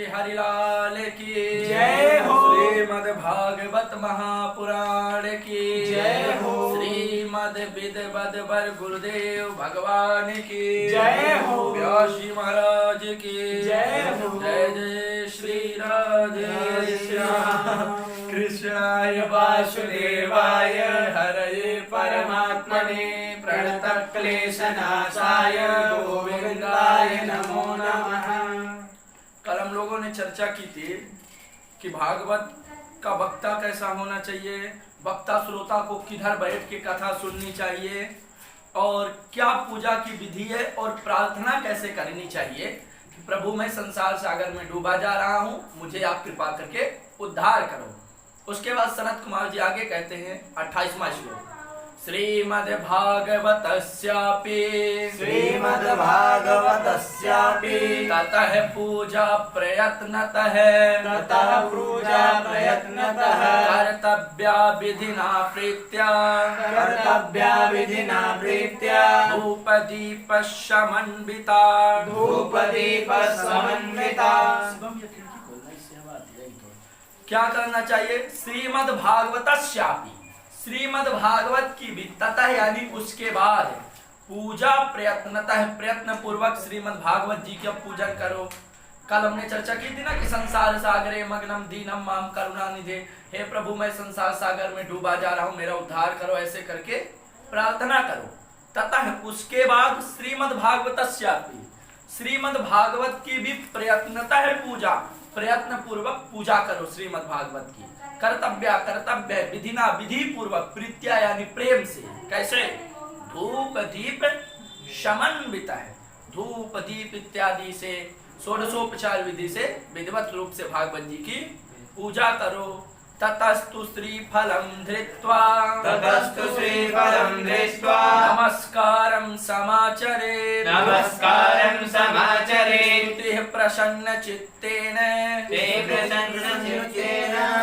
हरिलाल की जय हो। श्रीमद् भागवत महापुराण की जय हो। श्रीमद् विद्वद्वर गुरुदेव भगवान की जय हो। व्यास जी महाराज की जय हो। जय जय श्री राधे श्याम कृष्णाय वासुदेवाय हरये परमात्मने प्रणतक्लेशनाशाय गोविंदाय नमो नमः। कल हम लोगों ने चर्चा की थी कि भागवत का वक्ता कैसा होना चाहिए, वक्ता श्रोता को किधर बैठ के कथा सुननी चाहिए और क्या पूजा की विधि है और प्रार्थना कैसे करनी चाहिए कि प्रभु मैं संसार सागर में डूबा जा रहा हूँ, मुझे आप कृपा करके उद्धार करो। उसके बाद सनत कुमार जी आगे कहते हैं 28वां श्लोक, श्रीमद्भागवतस्यापि ततः पूजा प्रयत्नतः कर्तव्या विधिना प्रीत्या धूपदीप समन्विता। क्या करना चाहिए? श्रीमद् भागवतस्यापि, श्रीमद् भागवत की भी, ततः यानी उसके बाद पूजा प्रयत्नतः, प्रयत्न पूर्वक श्रीमद् भागवत जी का पूजन करो। कल हमने चर्चा की थी ना कि संसार सागरे मग्नम दीनम माम करुणानिधे, हे प्रभु मैं संसार सागर में डूबा जा रहा हूँ, मेरा उद्धार करो, ऐसे करके प्रार्थना करो। ततः उसके बाद श्रीमद् भागवतस्यापि, श्रीमद् भागवत की भी प्रयत्नतः पूजा, प्रयत्न पूर्वक पूजा करो श्रीमद् भागवत की। कर्तव्य विधिना, विधि पूर्वक, प्रीत्या यानी प्रेम से। कैसे? धूप दीप समन्वित है, धूप दीप इत्यादि से षोडशोपचार विधि से विधिवत रूप से भागवत जी की पूजा करो। ततस्तु श्रीफलं धृत्वा नमस्कारं समाचरेत् स्तुतिः प्रसन्न चित्तेन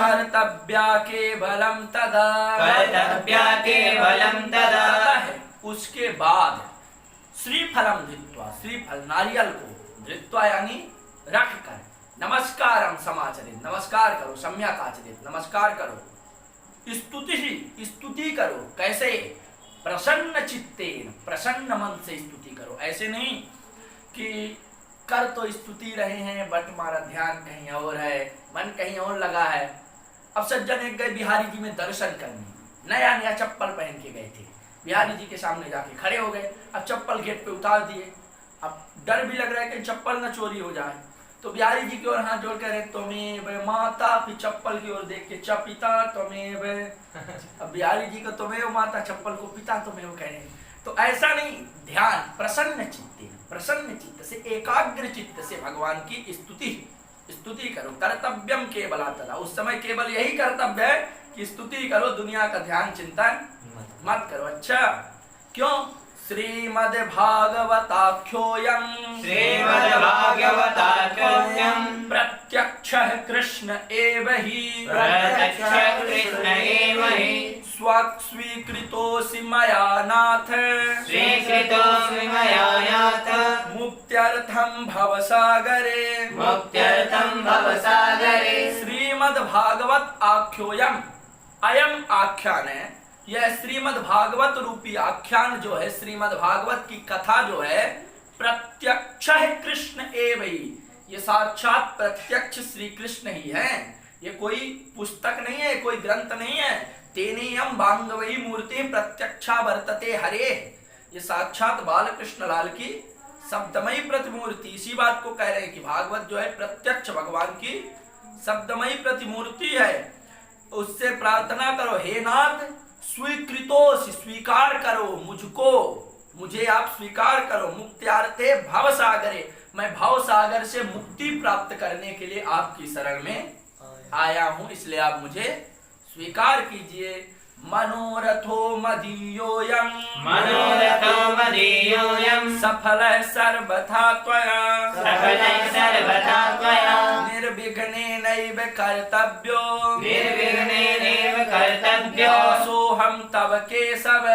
कर्तव्या केवलं तदा। उसके बाद श्रीफलम धृत्वा, श्रीफल नारियल को, धृत्वा यानी रख कर, नमस्कारम समाचरित, नमस्कार करो, सम्यक आचरित, नमस्कार करो, स्तुति करो। कैसे? प्रसन्न चित्तेन, प्रसन्न मन से स्तुति करो। ऐसे नहीं कि कर तो स्तुति रहे हैं बट हमारा ध्यान कहीं और है, मन कहीं और लगा है। अब सज्जन एक गए बिहारी जी में दर्शन करने, नया नया चप्पल पहन के गए थे, बिहारी जी के सामने जाके खड़े हो गए। अब चप्पल गेट पे उतार दिए, अब डर भी लग रहा है कि चप्पल न चोरी हो जाए, तो बिहारी जी की ओर हाथ जोड़ कर तुम्हें माता, फिर चप्पल की ओर देख के च पिता तुम्हें। अब बिहारी जी को तुम्हें माता, चप्पल को पिता तुम्हें कह रहे। तो ऐसा नहीं, ध्यान प्रसन्न चित्ते, प्रसन्न चित्त से, एकाग्र चित्त से भगवान की स्तुति करो। कर्तव्यम केवला तदा, उस समय केवल यही कर्तव्य है कि स्तुति करो, दुनिया का ध्यान चिंतन मत करो। अच्छा क्यों? श्रीमद् भागवताख्योऽयं प्रत्यक्षः कृष्ण एव हि स्वीकृतोऽसि मया नाथ मुक्त्यर्थं भवसागरे। श्रीमद् भागवत आख्योऽयं, अयम आख्यान है, यह श्रीमद् भागवत रूपी आख्यान जो है, श्रीमद् भागवत की कथा जो है, प्रत्यक्ष कृष्ण एव ही, ये साक्षात प्रत्यक्ष श्री कृष्ण ही है। ये कोई पुस्तक नहीं है, कोई ग्रंथ नहीं है। तेनेयम बांगवई मूर्ति प्रत्यक्षा वर्तते हरे, ये साक्षात बालकृष्ण लाल की शब्दमयी प्रतिमूर्ति। इसी बात को कह रहे हैं कि भागवत जो है प्रत्यक्ष भगवान की शब्दमयी प्रतिमूर्ति है। उससे प्रार्थना करो, हे नाथ स्वीकृतोऽसि, स्वीकार करो मुझको, मुझे आप स्वीकार करो। मुक्त्यार्थे भवसागरे, मैं भव सागर से मुक्ति प्राप्त करने के लिए आपकी शरण में आया हूं, इसलिए आप मुझे स्वीकार कीजिए। मनोरथो मदीयोऽयं सफलः सर्वथा त्वया निर्विघ्नेनैव कर्तव्यो दासोऽहं तव केशव।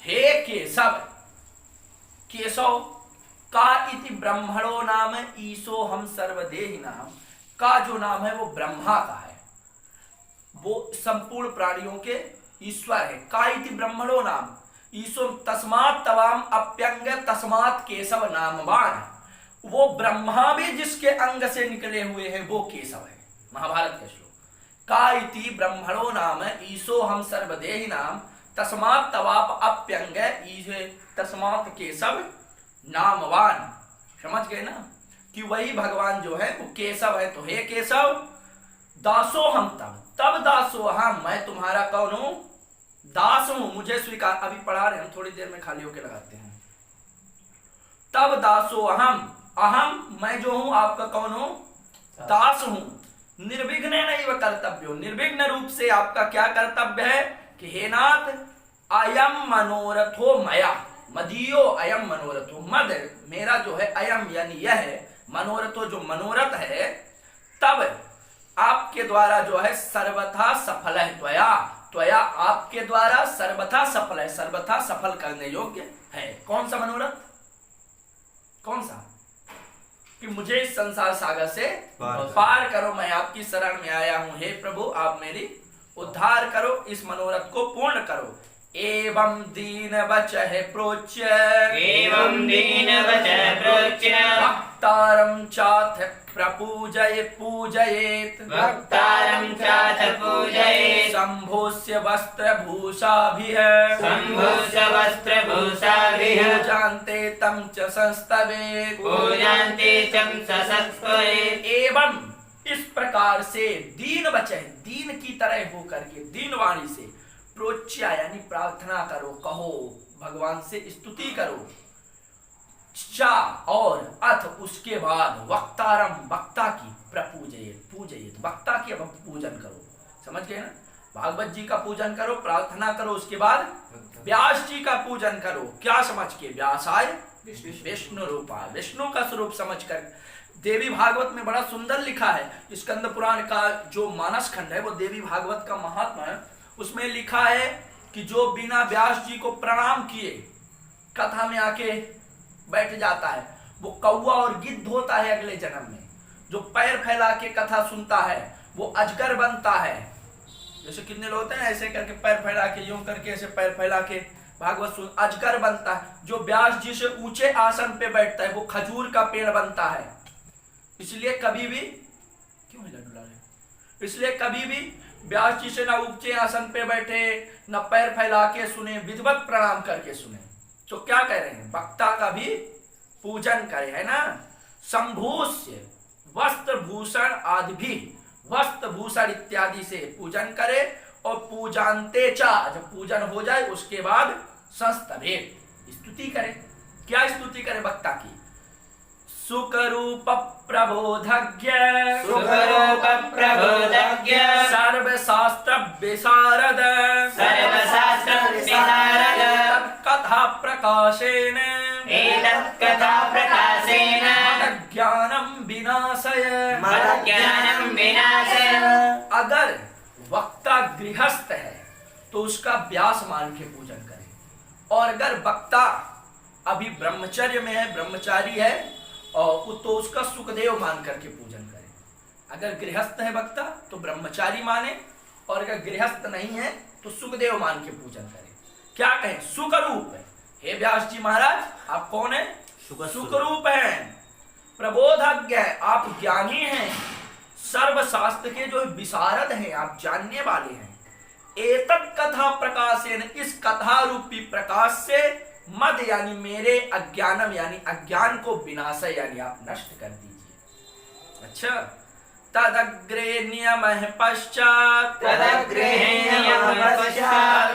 हे केशव, केशव का इति ब्रह्मणो नाम ईशो हम सर्वदेहि नाम। का जो नाम है वो ब्रह्मा का है, वो संपूर्ण प्राणियों के ईश्वर है। का इति ब्रह्मणो नाम ईशो तस्मात् तवाम अप्यंग तस्मात् केशव नामवान। वो ब्रह्मा भी जिसके अंग से निकले हुए हैं वो केशव है। महाभारत का श्लोक। का इति ब्रह्मणो नाम ईशो हम सर्वदेहि नाम तस्मात् तवाप अप्यंग ईशे तस्मात् केशव नामवान। समझ गए ना कि वही भगवान जो है वो केशव है। तो हे केशव, दासो हम तब दासो हम, मैं तुम्हारा कौन हूं? दास हूं, मुझे स्वीकार। अभी पढ़ा रहे हम, थोड़ी देर में खाली होके लगाते हैं। तब दासो अहम मैं जो हूं आपका कौन हूं? दास हूं। निर्विघ्न नहीं वह कर्तव्य, निर्विघ्न रूप से आपका क्या कर्तव्य है कि हे नाथ अयम मनोरथो मया मदीयो अयम मनोरथो। मद मेरा जो है, अयम यानी यह है, मनोरथो जो मनोरथ है, तब आपके द्वारा जो है सर्वथा सफल है। त्वया आपके द्वारा सर्वथा सफल है, सर्वथा सफल करने योग्य है। कौन सा मनोरथ? कौन सा? कि मुझे इस संसार सागर से पार करो, मैं आपकी शरण में आया हूं। हे प्रभु, आप मेरी उद्धार करो, इस मनोरथ को पूर्ण करो। एवं दीन वचः प्रोच्य भक्तारं चाथ पूजयेत् शंभोस्य वस्त्रभूषाभिः पूजान्ते तं च संस्तवेत्। एवं इस प्रकार से दीन वचः, दीन की तरह होकर के, दीन वाणी से, प्रोच्या यानी प्रार्थना करो, कहो, भगवान से स्तुति करो। चा और अथ उसके बाद वक्तारम वक्ता की पूजयेत वक्ता की अब पूजन करो। समझ गए ना? भागवत जी का पूजन करो, प्रार्थना करो, उसके बाद व्यास जी का पूजन करो। क्या समझ के? व्यासाय विष्णु रूपाय, विष्णु का स्वरूप समझ कर। देवी भागवत में बड़ा सुंदर लिखा है, स्कंद पुराण का जो मानस खंड है वो देवी भागवत का महात्मा है। उसमें लिखा है कि जो बिना व्यास जी को प्रणाम किए कथा में आके बैठ जाता है, वो कौवा और गिद्ध होता है अगले जन्म में। जो पैर फैला के कथा सुनता है वो अजगर बनता है। जैसे कितने लोग होते हैं ऐसे करके पैर फैला के, यूं करके ऐसे पैर फैला के भागवत सुन, अजगर बनता है। जो व्यास जी से ऊंचे आसन पे बैठता है वो खजूर का पेड़ बनता है। इसलिए कभी भी क्यों हिला डुला रहे? इसलिए कभी भी व्यास जी से ना ऊंचे आसन पे बैठे, ना पैर फैला के सुने, विधिवत प्रणाम करके सुने। तो क्या कह रहे हैं? वक्ता का भी पूजन करे, है ना? संभूष्य वस्त्र भूषण आदि भी, वस्त्र भूषण इत्यादि से पूजन करे। और पूजान्ते चा, जब पूजन हो जाए उसके बाद संस्तवेत, स्तुति करे। क्या स्तुति करे? वक्ता की। सुखरूप प्रबोधज्ञ सर्वशास्त्र विशारद कथा प्रकाशेन विनाशय। अगर वक्ता गृहस्थ है तो उसका व्यास मान के पूजन करे, और अगर वक्ता अभी ब्रह्मचर्य में है, ब्रह्मचारी है, और तो उसका सुखदेव मान करके पूजन करे। अगर गृहस्थ है वक्ता तो ब्रह्मचारी माने, और अगर गृहस्थ नहीं है तो सुखदेव मान के पूजन करे। क्या कहें? सुखरूप है। हे व्यास जी महाराज, आप कौन है? सुखरूप है, प्रबोधज्ञ है, आप ज्ञानी हैं, सर्वशास्त्र के जो विशारद हैं, आप जानने वाले हैं। एतत् कथा प्रकाशेन, इस कथा रूपी प्रकाश से मद यानी मेरे अज्ञानम यानी अज्ञान को विनाश यानी आप नष्ट कर दीजिए। अच्छा, तदग्रे नियमः पश्चात्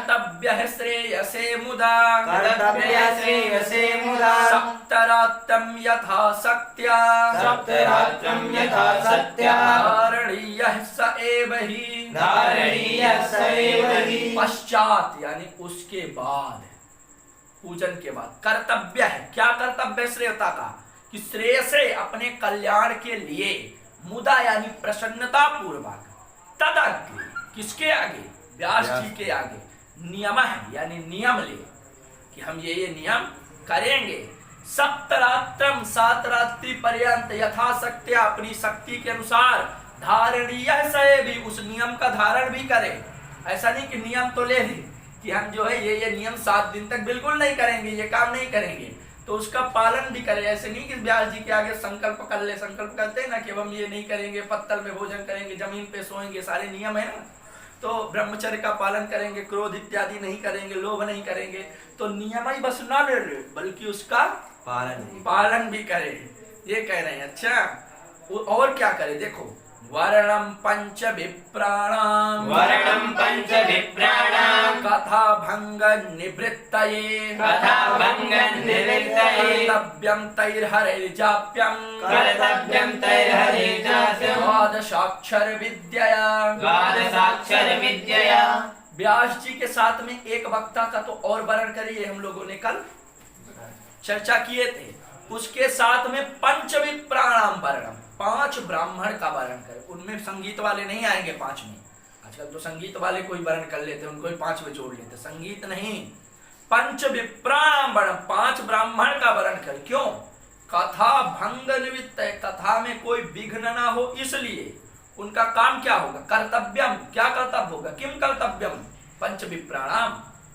कर्तव्यः श्रेयसे मुदा सप्तरात्रं यथा सत्या धारणीयः स एव हि। पश्चात यानी उसके बाद, पूजन के बाद। कर्तव्य है, क्या कर्तव्य है श्रेयता का? कि श्रेय से अपने कल्याण के लिए, मुदा यानी प्रसन्नता पूर्वक, तदग्रे किसके आगे? व्यास जी के आगे। नियम है यानी नियम ले कि हम ये नियम करेंगे। सप्तरात्रम 7 रात्रि पर्यंत यथाशक्ति अपनी शक्ति के अनुसार धारणीय से भी उस नियम का धारण भी करे। ऐसा नहीं कि नियम तो ले ले कि हम जो है ये नियम 7 दिन तक बिल्कुल नहीं करेंगे, ये काम नहीं करेंगे, तो उसका पालन भी करे। ऐसे नहीं कि व्यास जी के आगे संकल्प कर ले, संकल्प करते हैं ना कि अब हम ये नहीं करेंगे, पत्तल में भोजन करेंगे, जमीन पे सोएंगे, सारे नियम है ना। तो ब्रह्मचर्य का पालन करेंगे, क्रोध इत्यादि नहीं करेंगे, लोभ नहीं करेंगे, तो नियम ही बस ना ले ले बल्कि उसका पालन भी करे, ये कह रहे हैं। अच्छा और क्या करे, देखो वर्णम पंच विप्राणाम कथा भंग निवृत्तये कर्तव्यम तैर्हरैर्जाप्यम द्वादशाक्षर विद्यया। व्यास जी के साथ में एक वक्ता का तो और वर्णन करिए, हम लोगों ने कल चर्चा किए थे। उसके साथ में पंच विप्राणाम वर्णम, 5 ब्राह्मण का वर्णन करे। उनमें संगीत वाले नहीं आएंगे 5 में, आजकल तो संगीत वाले कोई वर्णन कर लेते, उनको ही 5 में जोड़ लेते, संगीत नहीं। पंच विप्राणाम वर्णम, 5 ब्राह्मण का वर्णन करे। क्यों? कथा भंग निमित्त, कथा में कोई विघ्न ना हो इसलिए। उनका काम क्या होगा? कर्तव्यम, क्या कर्तव्य होगा? किम कर्तव्यम? पंच विप्राणाम,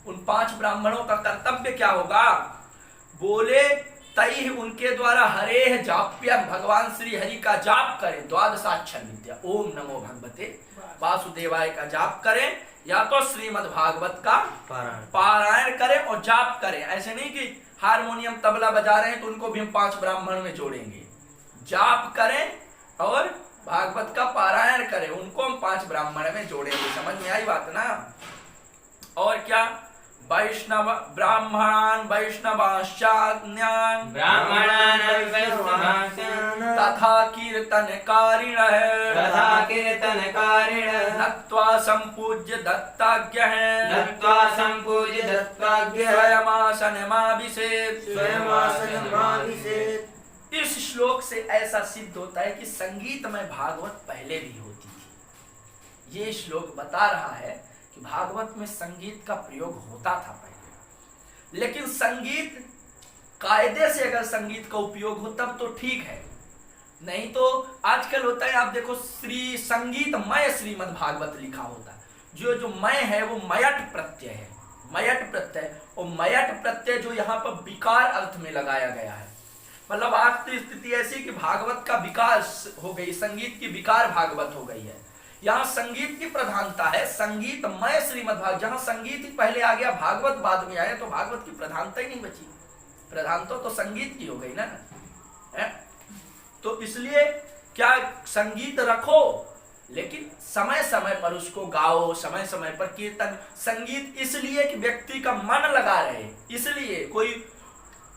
उन 5 ब्राह्मणों का कर्तव्य क्या होगा? बोले तई उनके द्वारा हरे जाप्यम, भगवान श्री हरि का जाप करें, द्वादशाक्षर विद्या, ओम नमो भगवते वासुदेवाय का जाप करें, या तो श्रीमद् भागवत का पारायण करें और जाप करें। ऐसे नहीं कि हारमोनियम तबला बजा रहे हैं तो उनको भी हम 5 ब्राह्मण में जोड़ेंगे। जाप करें और भागवत का पारायण करें, उनको हम 5 ब्राह्मण में जोड़ेंगे। समझ में आई बात ना? और क्या? वैष्णव ब्राह्मणान वैष्णवाश्चान्यान तथा कीर्तनकारिणः नत्वा संपूज्य दत्ताज्ञः स्वयमासनमाभिषेक। इस श्लोक से ऐसा सिद्ध होता है कि संगीतमय भागवत पहले भी होती थी। ये श्लोक बता रहा है कि भागवत में संगीत का प्रयोग होता था पहले, लेकिन संगीत कायदे से अगर संगीत का उपयोग हो तब तो ठीक है, नहीं तो आजकल होता है, आप देखो श्री संगीतमय श्रीमद् भागवत लिखा होता है। जो मय है वो मयट प्रत्यय है, मयट प्रत्यय, और मयट प्रत्यय जो यहाँ पर विकार अर्थ में लगाया गया है। मतलब आज तो स्थिति ऐसी कि भागवत का विकास हो गई, संगीत की विकार भागवत हो गई है। यहाँ संगीत की प्रधानता है, संगीतमय श्रीमद् भागवत। जहां संगीत ही पहले आ गया, भागवत बाद में आया, तो भागवत की प्रधानता ही नहीं बची। प्रधानता तो संगीत की हो गई ना है? तो इसलिए क्या संगीत रखो, लेकिन समय समय पर उसको गाओ, समय समय पर कीर्तन। संगीत इसलिए कि व्यक्ति का मन लगा रहे, इसलिए कोई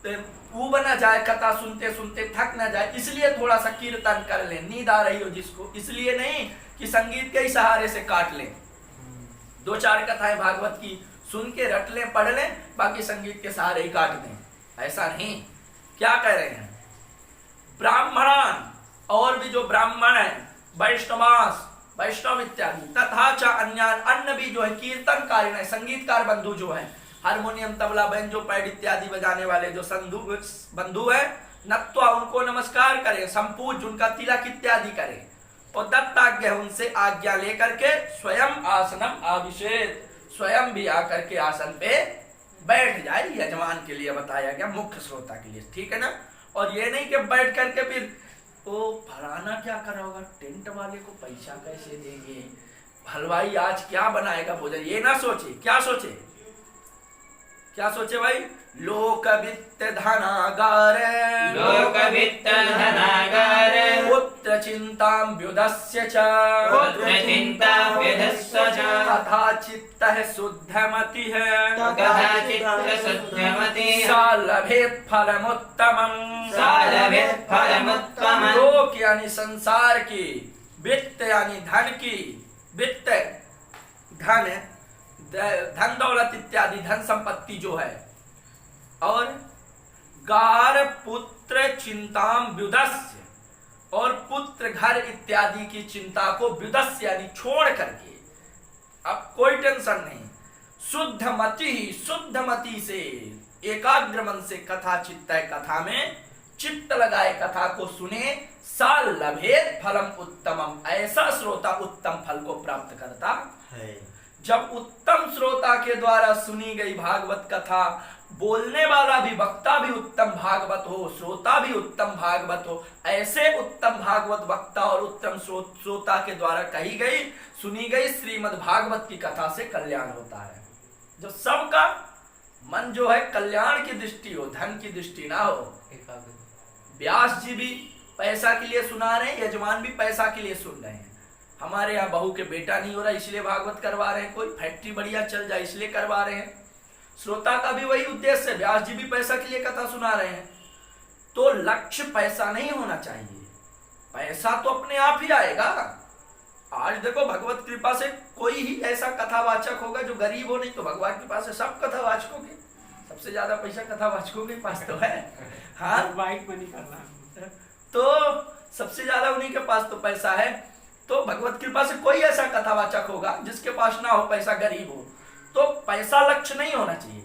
ऊब ना जाए, कथा सुनते सुनते थक ना जाए, इसलिए थोड़ा सा कीर्तन कर ले। नींद आ रही हो जिसको, इसलिए नहीं कि संगीत के ही सहारे से काट लें। 2-4 कथाएं भागवत की सुन के रट लें, पढ़ लें, बाकी संगीत के सहारे ही काट दें, ऐसा नहीं। क्या कह रहे हैं? ब्राह्मणान, और भी जो ब्राह्मण है, वैष्णवास, वैष्णव इत्यादि, तथा च अन्यान, अन्य भी जो है कीर्तनकारी है, संगीतकार बंधु जो है, हारमोनियम तबला बैंजो पैड इत्यादि बजाने वाले जो बंधु है, नत्वा उनको नमस्कार करें, संपूज उनका तिलक इत्यादि करें, और दत्ताज्ञा उनसे आज्ञा लेकर के स्वयं आसनम आभिषेक, स्वयं भी आकर के आसन पे बैठ जाए। यजमान के लिए बताया गया, मुख्य श्रोता के लिए, ठीक है ना? और ये नहीं कि बैठ करके फिर ओ फलाना क्या करा होगा, टेंट वाले को पैसा कैसे देंगे, हलवाई आज क्या बनाएगा भोजन, ये ना सोचे। क्या सोचे? क्या सोचे भाई? लोक वित्त धनागार, लोक वित्त धनागार, पुत्र चिंताम्भ्युदस्य च, पुत्र चिंताम्भ्युदस्य च, तथा चित्तः शुद्धमतिः, तथा चित्तः शुद्धमतिः, सा लभेत् फलमुत्तमम्, सा लभेत् फलमुत्तमम्। लोक यानी संसार की, वित्त यानी धन की, वित्त धन, धन दौलत इत्यादि धन संपत्ति जो है, और गार पुत्र चिंताम व्युदस्य, और पुत्र घर इत्यादि की चिंता को व्युदस्य यानी छोड़ करके, अब कोई टेंशन नहीं, शुद्धमति, शुद्धमति से एकाग्र मन से कथा चित्तय, कथा में चित्त लगाए कथा को सुने, साल लभेद फलम उत्तमम, ऐसा श्रोता उत्तम फल को प्राप्त करता है। जब उत्तम श्रोता के द्वारा सुनी गई भागवत कथा, बोलने वाला भी वक्ता भी उत्तम भागवत हो, श्रोता भी उत्तम भागवत हो, ऐसे उत्तम भागवत वक्ता और उत्तम श्रोता के द्वारा कही गई सुनी गई श्रीमद् भागवत की कथा से कल्याण होता है। जो सबका मन जो है कल्याण की दृष्टि हो, धन की दृष्टि ना हो। व्यास जी भी पैसा के लिए सुना रहे हैं, यजमान भी पैसा के लिए सुन रहे हैं। हमारे यहाँ बहू के बेटा नहीं हो रहा इसलिए भागवत करवा रहे हैं, कोई फैक्ट्री बढ़िया चल जाए इसलिए करवा रहे हैं। श्रोता का भी वही उद्देश्य है, व्यास जी भी पैसा के लिए कथा सुना रहे हैं। तो लक्ष्य पैसा नहीं होना चाहिए, पैसा तो अपने आप ही आएगा। आज देखो भगवत कृपा से कोई ही ऐसा कथावाचक होगा जो गरीब हो, नहीं तो भगवान की कृपा से सब कथावाचकों के सबसे ज्यादा पैसा कथावाचकों के पास तो है। हाँ, वाइट मनी करना तो सबसे ज्यादा उन्हीं के पास तो पैसा है। तो भगवत कृपा से कोई ऐसा कथावाचक होगा जिसके पास ना हो पैसा, गरीब हो, तो पैसा लक्ष्य नहीं होना चाहिए।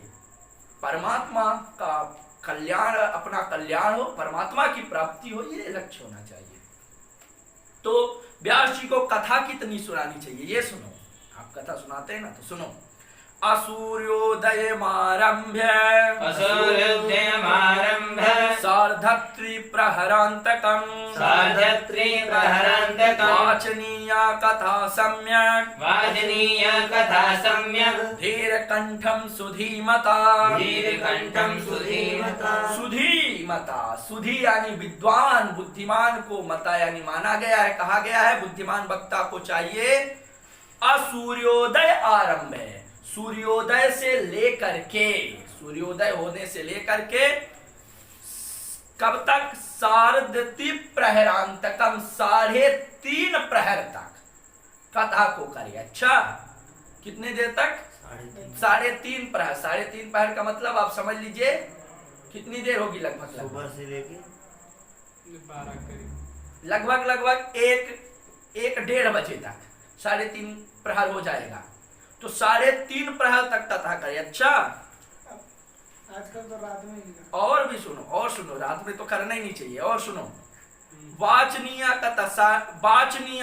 परमात्मा का कल्याण, अपना कल्याण हो, परमात्मा की प्राप्ति हो, ये लक्ष्य होना चाहिए। तो व्यास जी को कथा कितनी सुनानी चाहिए ये सुनो। आप कथा सुनाते हैं ना, तो सुनो। असूर्योदयमारभ्य सार्धत्रिप्रहरान्तकं वाचनीया कथा सम्यक् धीरकण्ठं सुधीमता। सुधीमता, सुधी यानी विद्वान, बुद्धिमान को मता यानी माना गया है, कहा गया है बुद्धिमान वक्ता को चाहिए। असूर्योदय आरंभ है, सूर्योदय से लेकर के, सूर्योदय होने से लेकर के कब तक? सार्धति प्रहरांतकम, 3.5 प्रहर तक कथा को करिए। अच्छा, कितने देर तक? 3.5 प्रहर। 3.5 प्रहर का मतलब आप समझ लीजिए कितनी देर होगी लगभग? सुबह से लेके 12 करीब, लगभग 1-1:30 बजे तक 3.5 प्रहर हो जाएगा। तो 3.5 प्रहर तक कथा करें। अच्छा, आजकल तो रात में ही और भी सुनो, और सुनो, रात में तो करना ही नहीं चाहिए। और सुनो, वाचनीय कथा, वाचनीय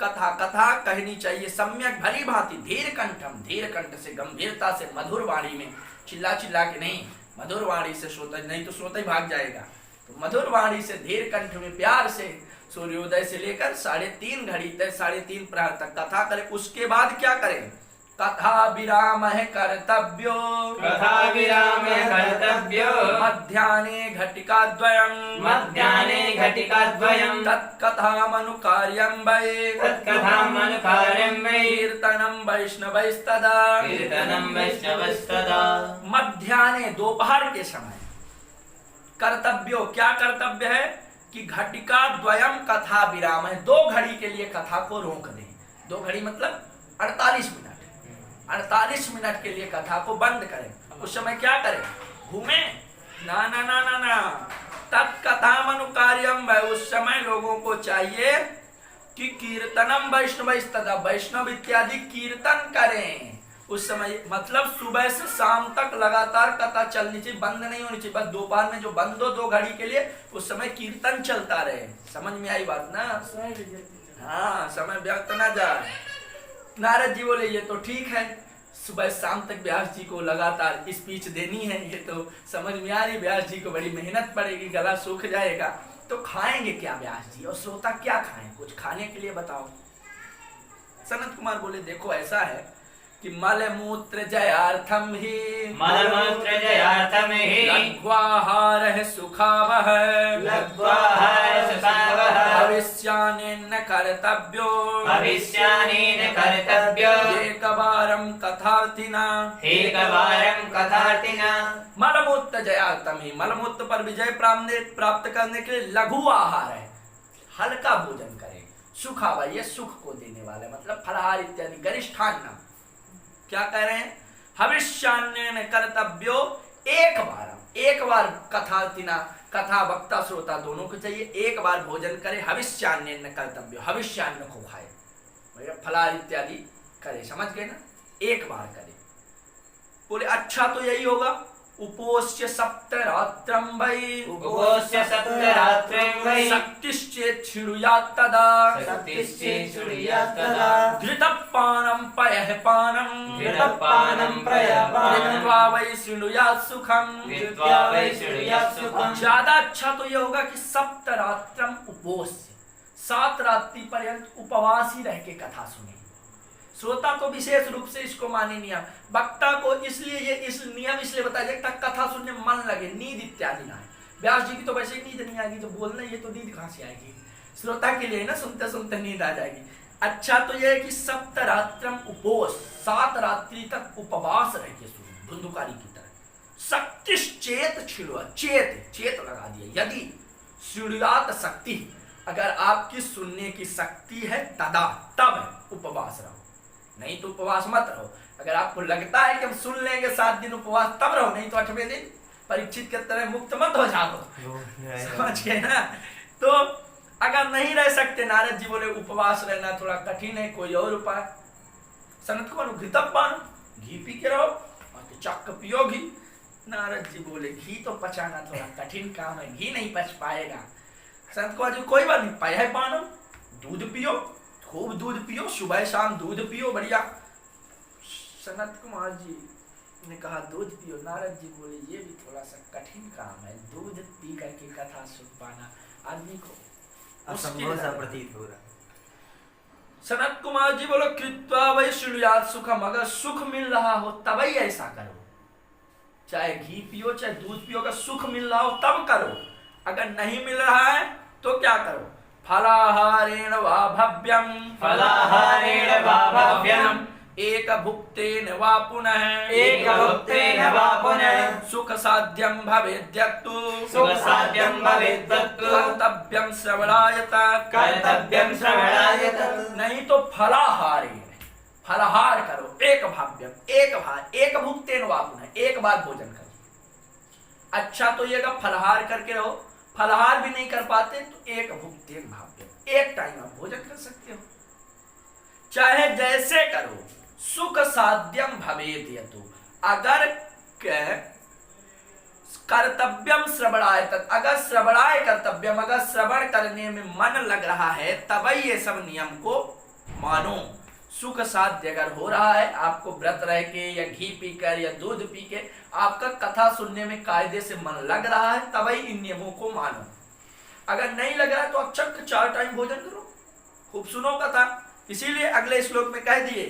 कथा, कथा कहनी चाहिए सम्यक भली भांति, धीर कंठम, धीर कंठ से, गंभीरता से, मधुर वाणी में, चिल्ला चिल्ला के नहीं, मधुर वाणी से श्रोता, नहीं तो श्रोता ही भाग जाएगा। तो मधुर वाणी से, धीर कंठ में, प्यार से सूर्योदय से लेकर 3.5 घड़ी तक, 3.5 प्रहर तक कथा करें। उसके बाद क्या करें? कथा विराम है कर्तव्यो, मध्याह्ने घटिकाद्वयम्, तत्कथामनुकार्यं वै, कीर्तनं वैष्णवैस्तदा। मध्याह्ने, दोपहर के समय, कर्तव्यो, क्या कर्तव्य है? कि घटिका द्वयम कथा विराम है, 2 घड़ी के लिए कथा को रोक दें। 2 घड़ी मतलब 48 मिनट, 48 मिनट के लिए कथा को बंद करें। उस समय क्या करें? घूमे? ना ना ना ना ना, तत्कथाम अनुकार्यम, उस समय लोगों को चाहिए कि कीर्तनम वैष्णवैस्तदा, वैष्णव इत्यादि कीर्तन करें। उस समय मतलब सुबह से शाम तक लगातार कथा चलनी चाहिए, बंद नहीं होनी चाहिए। बस दोपहर में जो बंद हो 2 घड़ी के लिए, उस समय कीर्तन चलता रहे। समझ में आई बात ना? हाँ, समय व्यर्थ ना जाए। नारद जी बोले ये तो ठीक है, सुबह शाम तक व्यास जी को लगातार स्पीच देनी है, ये तो समझ में आ रही। व्यास जी को बड़ी मेहनत पड़ेगी, गला सूख जाएगा। तो खाएंगे क्या व्यास जी और श्रोता क्या खाएं? कुछ खाने के लिए बताओ। सनत कुमार बोले देखो ऐसा है कि मलमूत्र जयार्थम ही, लघ्वाहारः सुखावह, भविष्यानेन कर्तव्यो, एकवारं कथार्थिना। मलमूत्र जयार्थम ही, मलमूत्र पर विजय प्राप्त करने के लिए लघु आहार है, हल्का भोजन करें। सुखावा, ये सुख को देने वाला, मतलब फलाहार इत्यादि, गरिष्ठान्न। क्या कह रहे हैं? हविष्यान्येन कर्तव्यो, एक बार कथार्थिना, कथा वक्ता श्रोता दोनों को चाहिए, एक बार भोजन करे। हविष्यान्येन कर्तव्यो, हविष्यान्न को खाए, फलाहार इत्यादि करे। समझ गए ना? एक बार करे। बोले अच्छा तो यही होगा, उपोष्य सप्तरात्रं वै उपोष्य सप्तरात्रिं वै शक्तिश्चेत् शृणुयात् तदा शक्तिश्चेत् शृणुयात् तदा घृतपानं पयःपानं घृतपानं प्रयःपानं कृत्वा वै शृणुयात् सुखम् कृत्वा वै शृणुयात् सुखम्। ज्यादा अच्छा तो यह होगा कि सप्तरात्रम उपोष्य 7 रात्रि पर्यंत उपवास ही रह के कथा सुने। श्रोता तो विशेष रूप से इसको माने नियम, वक्ता को इसलिए ये इस नियम इसलिए बताया जाए ताकि कथा सुनने में मन लगे, नींद इत्यादि ना आए। व्यास जी की तो वैसे ही नींद नहीं आएगी, जो बोलना ये तो नींद कहां से आएगी, श्रोता के लिए ना सुनते सुनते नींद आ जाएगी। अच्छा तो यह है कि सप्तरात्रम उपोष 7 रात्रि तक उपवास रह के सुने धुंधुकारी की तरह। शक्तिश्चेत छिड़ुआ, चेत लगा दिया, यदि छिड़ुआत शक्ति, अगर आपकी सुनने की शक्ति है तदा तब उपवास रहो, नहीं तो उपवास मत रहो। अगर आपको लगता है कि हम सुन लेंगे 7 दिन उपवास तब रहो, नहीं तो 8वें दिन परीक्षित के तरह मुक्त मत हो जाओ, समझ गए ना। तो अगर नहीं रह सकते, नारद जी बोले उपवास रहना थोड़ा कठिन है, कोई और उपाय। सनत को घृतपान, घी पी के रहो और तो चक्क पियो घी। नारद जी बोले घी तो पचाना थोड़ा कठिन काम है, घी नहीं पच पाएगा। संत को आज कोई बात नहीं, पयःपानम, दूध पियो, खूब दूध पियो, सुबह शाम दूध पियो बढ़िया। सनत कुमार जी ने कहा दूध पियो। नारद जी बोले ये भी थोड़ा सा कठिन काम है, दूध पी करके कथा सुन पाना आदमी को असंभव सा प्रतीत हो रहा है। सनत कुमार जी बोलो कृत्वा वै शृणुयात् सुखम, अगर सुख मिल रहा हो तभी ऐसा करो, चाहे घी पियो चाहे दूध पियो, अगर सुख मिल रहा हो तब करो। अगर नहीं मिल रहा है तो क्या करो, फलाहारेण वा भव्यम, फलाहारेण वा भव्यम एक भुक्तेन वा पुनः, एक भुक्तेन वा पुनः सुख साध्यम भवेद्यत्तु, सुख साध्यं भवेद्यत्तु कर्तव्यम श्रवणायत, कर्तव्यं श्रवणायत। नहीं तो फलाहारेण, फलाहार करो, एक भाव्यम, एक भार, एक भुक्तेन वा पुनः, एक बार भोजन करो। अच्छा तो ये फलाहार करके रहो, फलाहार भी नहीं कर पाते तो एक भुक्तेन भाव्यम, एक टाइम आप भोजन कर सकते हो, चाहे जैसे करो। सुख साध्यम भवेत यतु, अगर कर्तव्यम श्रवणाय, अगर श्रवणाय कर्तव्यम, अगर श्रवण करने में मन लग रहा है तभी ये सब नियम को मानो। सुख साध्य अगर हो रहा है, आपको व्रत रह के या घी पीकर या दूध पी के आपका कथा सुनने में कायदे से मन लग रहा है तभी इन नियमों को मानो। अगर नहीं लग रहा है तो आप चक्क 4 टाइम भोजन करो, खूब सुनो कथा। इसीलिए अगले श्लोक में कह दिए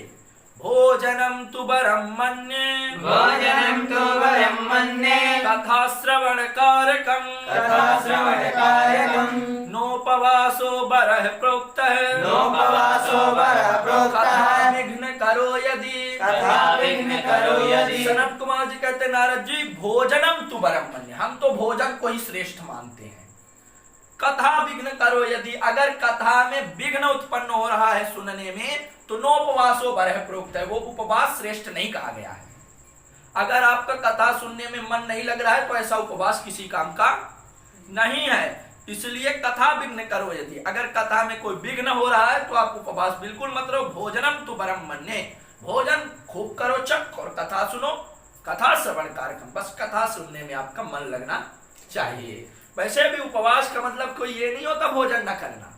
भोजनम तु वरम मन्ये, भोजनं तु वरं मन्ये कथा श्रवण कारकम, कथा श्रवणकारकं नोपवासो वरः प्रोक्तः, नोपवासो वरः प्रोक्तः कथा विघ्न करो यदि, कथा विघ्न करो यदि। सनत कुमार जी कहते नारद जी भोजनम तु वरम मन्ये, हम तो भोजन को ही श्रेष्ठ मानते हैं। कथा विघ्न करो यदि, अगर कथा में विघ्न उत्पन्न हो रहा है सुनने में तो नोपवासो वरः प्रोक्त है, वो उपवास श्रेष्ठ नहीं कहा गया है। अगर आपका कथा सुनने में मन नहीं लग रहा है तो ऐसा उपवास किसी काम का नहीं है। इसलिए कथा विघ्न करो यदि, अगर कथा में कोई विघ्न हो रहा है तो आप उपवास बिल्कुल मत रहो। भोजनम तु वरम मन्ये, भोजन खूब करो चक और कथा सुनो, कथा श्रवण कार्यक्रम, बस कथा सुनने में आपका मन लगना चाहिए। वैसे भी उपवास का मतलब कोई ये नहीं होता भोजन न करना।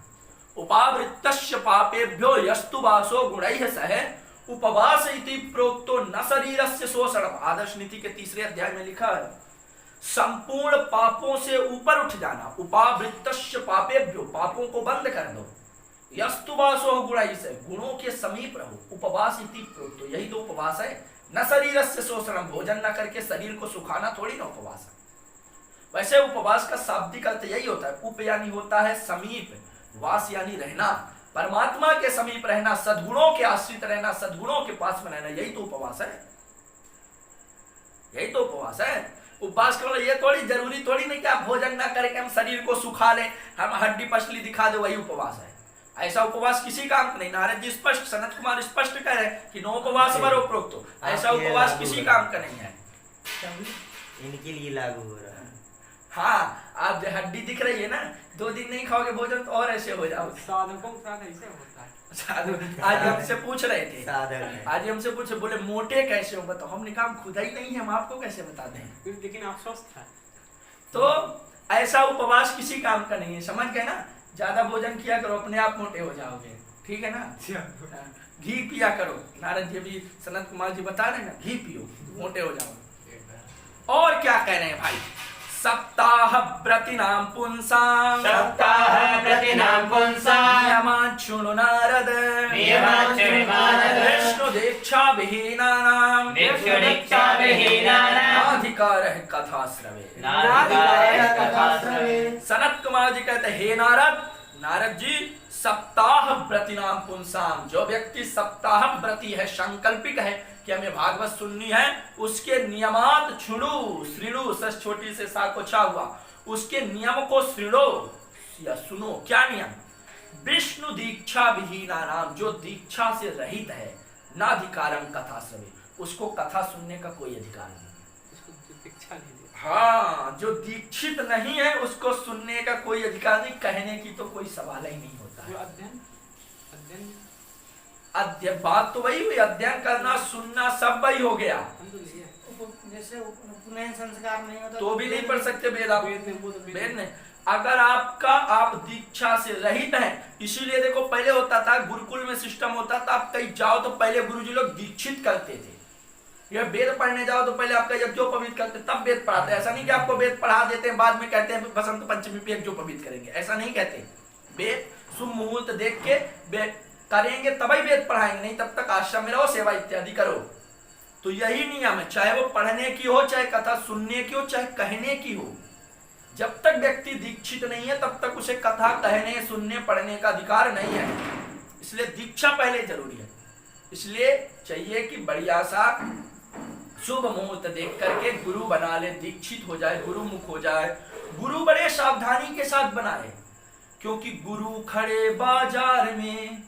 उपावृत्तस्य पापेभ्यो यस्तु वासो गुणैः सह उपवास इति प्रोक्तो न शरीरस्य शोषणम। आदर्श नीति के 3 अध्याय में लिखा है संपूर्ण पापों से ऊपर उठ जाना। उपावृत्तस्य पापेभ्यो, पापों को बंद कर दो। यस्तु वासो गुणैः सह, गुणों के समीप रहो। उपवास इति प्रोक्तो, यही तो उपवास है। न शरीरस्य शोषणम, भोजन न करके शरीर को सुखाना थोड़ी ना उपवास है। वैसे उपवास का शाब्दिक अर्थ यही होता है। उप यानी होता है समीप, वास यानी रहना, परमात्मा के समीप रहना, सद्गुणों के आश्रित रहना, सद्गुणों के पास में रहना, यही तो उपवास है। यही तो उपवास है। उपवास का मतलब ये थोड़ी जरूरी थोड़ी नहीं कि आप भोजन ना करके हम शरीर को सुखा लें, हम हड्डी पसली दिखा दे, वही उपवास है। ऐसा उपवास किसी काम का नहीं। नारद जी स्पष्ट, सनत कुमार स्पष्ट कह रहे हैं कि नोपवास वरो प्रोक्तो, ऐसा उपवास किसी काम का नहीं है। इनके लिए लागू हो रहा है। हाँ, आप जो हड्डी दिख रही है ना, 2 दिन नहीं खाओगे भोजन तो और ऐसे हो जाओगे। साधकों के साथ ऐसे होता है। साधु आज हमसे पूछ रहे थे, साधक है। आज हमसे पूछे, बोले मोटे कैसे हो बताओ। हमने कहा हम खुदा ही नहीं है, हम आपको कैसे बता दें। लेकिन आप स्वस्थ हैं। तो ऐसा उपवास किसी काम का नहीं है, समझ गए ना। ज्यादा भोजन किया करो, अपने आप मोटे हो जाओगे, ठीक है ना। घी पिया करो, नारद जी भी, सनत कुमार जी बता रहे हैं ना, घी पियो मोटे हो जाओगे। और क्या कह रहे हैं भाई, सप्ताह प्रतिनाम पुंसाम सप्ताह प्रतिनाम पुंसाम नियमाच्छृणु नारद नियमाच्छृणु नारद विष्णु दीक्षा विहीनानाम विष्णु दीक्षा विहीनानाम अधिकारः कथा श्रवे। नाधिकारः कथा श्रवे। सनत कुमार जी कहते हे नारद, नारद जी सप्ताह प्रतिनाम पुंसाम, जो व्यक्ति सप्ताह व्रती है, संकल्पित है कि हमें भागवत सुननी है, उसके नियमात छुड़ू श्रीणु, सस छोटी से सा को छा हुआ, उसके नियम को श्रीणो या सुनो। क्या नियम? विष्णु दीक्षा विहीना नाम, जो दीक्षा से रहित है, नाधिकारम कथा श्रवे, उसको कथा सुनने का कोई अधिकार नहीं। दीक्षा लीजिए। हाँ, जो दीक्षित नहीं है उसको सुनने का कोई अधिकार नहीं, कहने की तो कोई सवाल ही नहीं होता है। अध्ययन अध्ययन अध्ययन बात तो वही हुई, अध्ययन करना सुनना सब वही हो गया। हम तो लिए जैसे पुनः संस्कार नहीं होता तो भी नहीं पढ़ सकते वेद आप। वेद में वो तो वेद नहीं, अगर आप दीक्षा से रहित हैं, इसीलिए देखो पहले होता था गुरुकुल में सिस्टम होता था, आप कहीं जाओ तो पहले गुरुजी लोग दीक्षित करते थे। ये वेद पढ़ने जाओ तो पहले आपका यज्ञोपवीत करते, तब वेद पढ़ाते। ऐसा नहीं कि आपको वेद पढ़ा देते हैं बाद में कहते हैं बसंत पंचमी पे यज्ञोपवीत करेंगे, ऐसा नहीं कहते। वेद शुभ मुहूर्त देख के वेद करेंगे तभी वेद पढ़ाएंगे, नहीं तब तक आश्रम में रहो, सेवा इत्यादि करो। तो यही नियम है, चाहे वो पढ़ने की हो, चाहे कथा सुनने की हो, चाहे कहने की हो। जब तक व्यक्ति दीक्षित नहीं है तब तक उसे कथा कहने सुनने पढ़ने का अधिकार नहीं है। इसलिए दीक्षा पहले जरूरी है। इसलिए चाहिए कि बढ़िया सा शुभ मुहूर्त देख करके गुरु बना ले, दीक्षित हो जाए, गुरु मुख हो जाए। गुरु बड़े सावधानी के साथ बनाए, क्योंकि गुरु खड़े बाजार में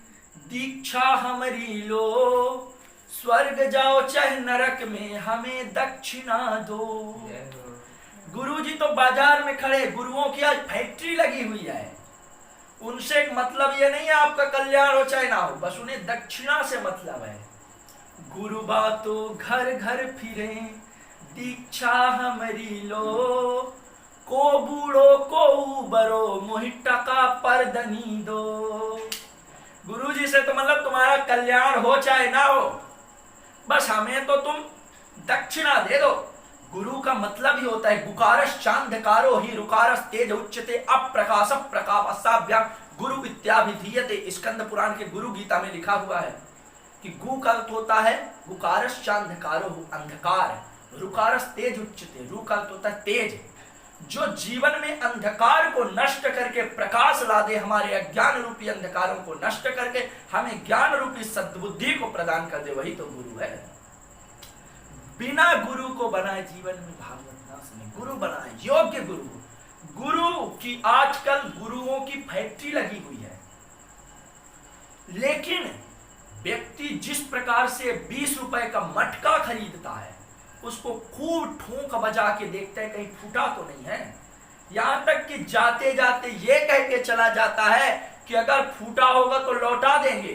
दीक्षा हमारी लो, स्वर्ग जाओ चाहे नरक में हमें दक्षिणा दो। गुरु जी तो बाजार में खड़े, गुरुओं की आज फैक्ट्री लगी हुई है। उनसे मतलब ये नहीं है आपका कल्याण हो चाहे ना हो, बस उन्हें दक्षिणा से मतलब है। गुरु बातो घर घर फिरे, दीक्षा हमारी लो, को बूढ़ो को उबरो, मोहि टका परदनी दो। गुरु जी से तो मतलब तुम्हारा कल्याण हो चाहे ना हो, बस हमें तो तुम दक्षिणा दे दो। गुरु का मतलब ही होता है गुकारस चांदकारो ही रुकारस तेज उच्चते अप्रकाश प्रकाशाभ्याम गुरु इत्याभिधीयते। स्कंद पुराण के गुरु गीता में लिखा हुआ है कि गु का अर्थ होता है गुकारस चांदकारो अंधकार, रुकारस तेज उच्चते, रु का अर्थ होता है तेज, जो जीवन में अंधकार को नष्ट करके प्रकाश ला दे, हमारे अज्ञान रूपी अंधकारों को नष्ट करके हमें ज्ञान रूपी सद्बुद्धि को प्रदान कर दे, वही तो गुरु है। बिना गुरु को बनाए जीवन में भागवत ना सुने, गुरु बनाए योग्य गुरु। गुरु की आजकल गुरुओं की फैक्ट्री लगी हुई है, लेकिन व्यक्ति जिस प्रकार से 20 रुपए का मटका खरीदता है, उसको खूब ठोंक बजा के देखता है कहीं फूटा तो नहीं है। यहां तक कि जाते जाते ये कह के चला जाता है कि अगर फूटा होगा तो लौटा देंगे।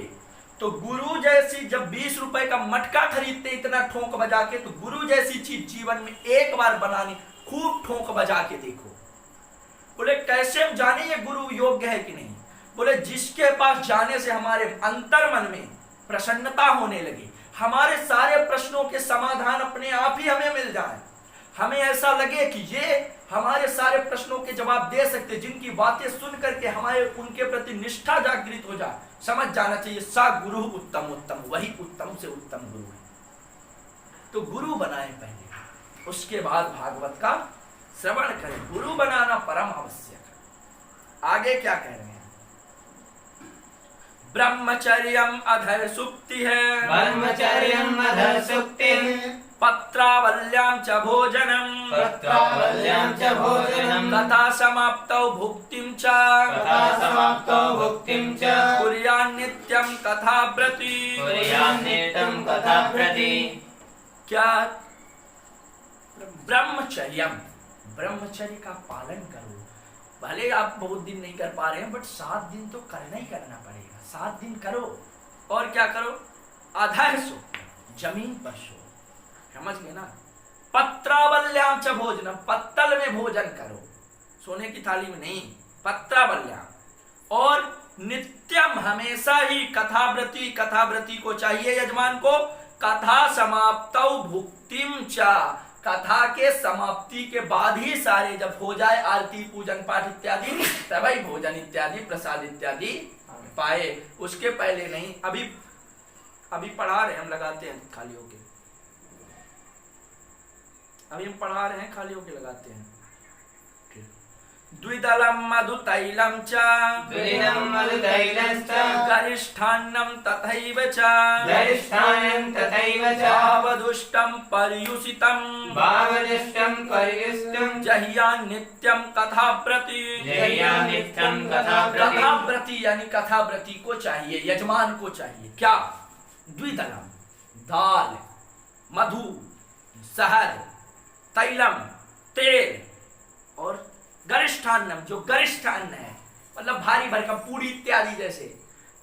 तो गुरु जैसी, जब 20 रुपए का मटका खरीदते इतना ठोंक बजा के, तो गुरु जैसी चीज जीवन में एक बार बनानी, खूब ठोंक बजा के देखो। बोले कैसे हम जाने ये गुरु योग्य है कि नहीं? बोले जिसके पास जाने से हमारे अंतर मन में प्रसन्नता होने लगी, हमारे सारे प्रश्नों के समाधान अपने आप ही हमें मिल जाए, हमें ऐसा लगे कि ये हमारे सारे प्रश्नों के जवाब दे सकते, जिनकी बातें सुन करके हमारे उनके प्रति निष्ठा जागृत हो जाए, समझ जाना चाहिए सा गुरु उत्तम उत्तम, वही उत्तम से उत्तम गुरु है। तो गुरु बनाए पहले, उसके बाद भागवत का श्रवण करें। गुरु बनाना परम आवश्यक। आगे क्या कह रहे हैं? ब्रह्मचर्यम अधर सुक्ति है, ब्रह्मचर्यम अधर सुक्ति, पत्रावल्याम च भोजनम, पत्रावल्याम च भोजनम, कथा समाप्तौ भुक्तिम च, कथा समाप्तो भुक्तिम च, कुर्यान् नित्यं कथा प्रति, कुर्यान् नित्यं कथा प्रति। क्या? ब्रह्मचर्यम, ब्रह्मचर्य का पालन करो। भले आप बहुत दिन नहीं कर पा रहे हैं, बट 7 दिन तो करना ही करना पड़ेगा। 7 दिन करो। और क्या करो? अधः सो, जमीन पर सो। समझ गए ना? पत्रावल्याम च भोजनम, पत्तल में भोजन करो, सोने की थाली में नहीं, पत्रावल्याम। और नित्यम, हमेशा ही कथाव्रती, कथाव्रती को चाहिए यजमान को, कथा समाप्तौ भुक्तिम च, कथा के समाप्ति के बाद ही सारे जब हो जाए आरती पूजन पाठ इत्यादि, तभी भोजन इत्यादि प्रसाद इत्यादि पाए, उसके पहले नहीं। अभी पढ़ा रहे, हम लगाते हैं खाली होके, अभी हम पढ़ा रहे हैं, खाली होके लगाते हैं। द्विदलम मधुतैलम च, द्विदिनं मधुतैलश्च, गरिष्ठान्नं तथैव च, गरिष्ठानं तथैव च, भावदुष्टं पर्युषितं, भावनिष्ठं पर्युष्टं, जह्यान् नित्यं कथाव्रती, जह्यान् नित्यं कथाव्रती। कथाव्रती यानी कथाव्रती को चाहिए, यजमान को चाहिए क्या? द्विदलम, दाल, मधु, शहद, तैलम, तेल, और गरिष्ठान्नम, जो गरिष्ठान्न है, मतलब भारी भरकम पूरी इत्यादि जैसे,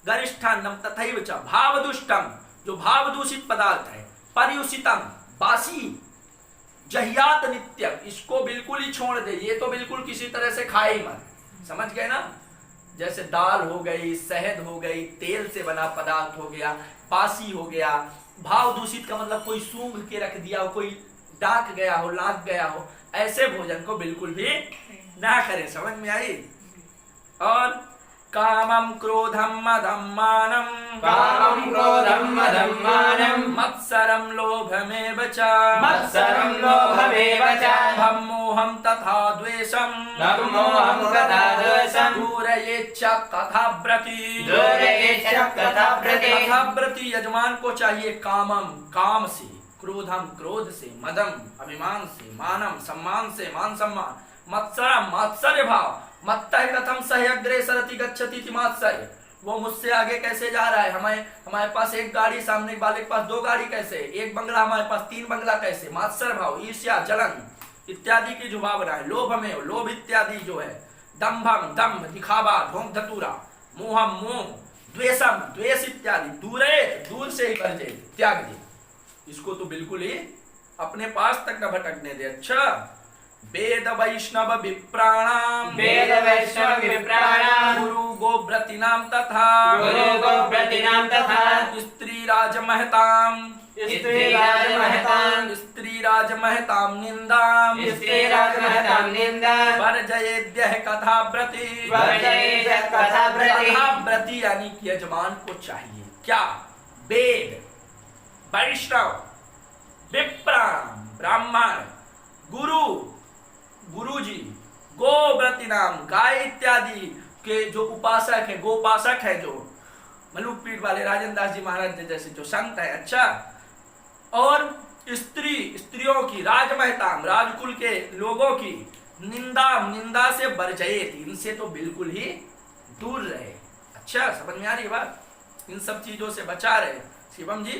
गरिष्ठान्नम तथैव च, भावदुष्टम, जो भावदूषित पदार्थ है, पर्युषितम, बासी, जह्यात नित्यम, इसको बिल्कुल ही छोड़ दे, ये तो बिल्कुल किसी तरह से खाए ही मत। समझ गए ना? जैसे दाल हो गई, शहद हो गई, तेल से बना पदार्थ हो गया, बासी हो गया। भाव दूषित का मतलब कोई सूंघ के रख दिया हो, कोई डाक गया हो, लाग गया हो, ऐसे भोजन को बिल्कुल भी ना करें। समझ में आई? और कामम क्रोधम मदम मानम, कामं क्रोधं मदं मानं, मत्सरम लोभमेव च, मत्सरं लोभमेव च, भम्मोहम तथा द्वेषम, भम्मोहं तथा द्वेषं, दूरयेच्च कथाव्रती, दूरयेच्च कथाव्रती। कथाव्रती यजमान को चाहिए कामम, काम से, क्रोधम, क्रोध से, मदम, अभिमान से, मानम, सम्मान से, मान सम्मान, मत्सरम, मात्सर्य भाव, मत्तः कथम सह अग्रे सरति गच्छति इति मात्सर्य, वो मुझसे आगे कैसे जा रहा है, हमारे पास एक गाड़ी, सामने वाले के पास 2 गाड़ी कैसे, एक बंगला हमारे पास 3 बंगला कैसे, मात्सर्य भाव, ईर्ष्या, जलन इत्यादि की जो भावना है, लोभ में लोभ इत्यादि जो है, दंभम, दंभ, दिखावा, ढोंग धतूरा, मोहम, मोह, द्वेषम, द्वेष इत्यादि, दूर से ही कर दे, त्याग दे, इसको तो बिल्कुल ही अपने पास तक न भटकने दे। अच्छा, वेद वैष्णव विप्राणाम, वेद वैष्णव विप्राणाम, गुरु गोव्रतीनाम तथा, गुरु गोव्रतीनाम तथा, स्त्री राजमहताम, स्त्री राजमहतां, स्त्री राजमहताम निंदाम, स्त्री राजमहतां निंदा, वर्जयेद्यः कथाव्रती, वर्जयेद्यः कथाव्रती। कथाव्रती यानी कि यजमान को चाहिए क्या? वेद, वैष्णव, विप्राण, ब्राह्मण, गुरुजी, गोव्रती नाम, गाय इत्यादि के जो उपासक है, गोपासक है, जो मलुक पीठ वाले राजेंद्र दास जी महाराज जैसे जो संत है। अच्छा, और स्त्रियों की, राजमहताम, राजकुल के लोगों की, निंदा से वर्जयेत, इनसे तो बिल्कुल ही दूर रहे। अच्छा, समझ में आ रही बात? इन सब चीजों से बचा रहे। शिवम जी,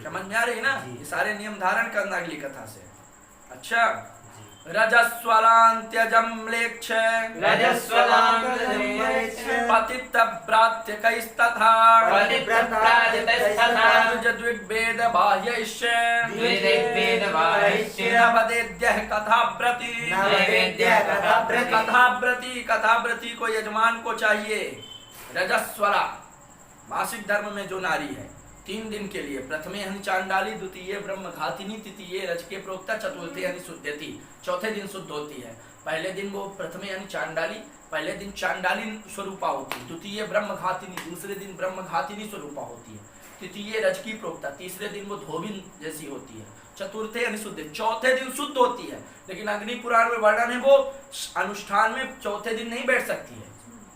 समझ में आ रही ना? ये सारे नियम धारण करना अगली कथा से। अच्छा, रजस्वलान्त्यजं म्लेच्छ, रजस्वलान्त्यजं म्लेच्छ, पतितभ्रात्यकैस्तथा, पतितभ्रात्यकैस्तथा, द्विजद्विवेद बाह्यैश्च, द्विजद्विवेदबाह्यैश्च, नवदेद्यः कथाव्रती, नवदेद्यः कथाव्रती। कथाव्रती को यजमान को चाहिए। रजस्वला, मासिक धर्म में जो नारी है, 3 दिन के लिए, प्रथमे हनि चांडाली, द्वितीय ब्रह्म घातिनी, तृतीय रज के प्रोक्ता, चतुर्थे हनि शुद्धति, चौथे दिन शुद्ध होती है। पहले दिन वो प्रथमे हनि चांडाली, पहले दिन चांडाली स्वरूपा होती है, द्वितीय ब्रह्म घातिनी, दूसरे दिन ब्रह्म घातिनी स्वरूपा होती है, तृतीय रज की प्रोक्ता, तीसरे दिन वो धोबिन जैसी होती है, चतुर्थे हनि शुद्ध, चौथे दिन शुद्ध होती है। लेकिन अग्नि पुराण में वर्णन है, वो अनुष्ठान में चौथे दिन नहीं बैठ सकती है,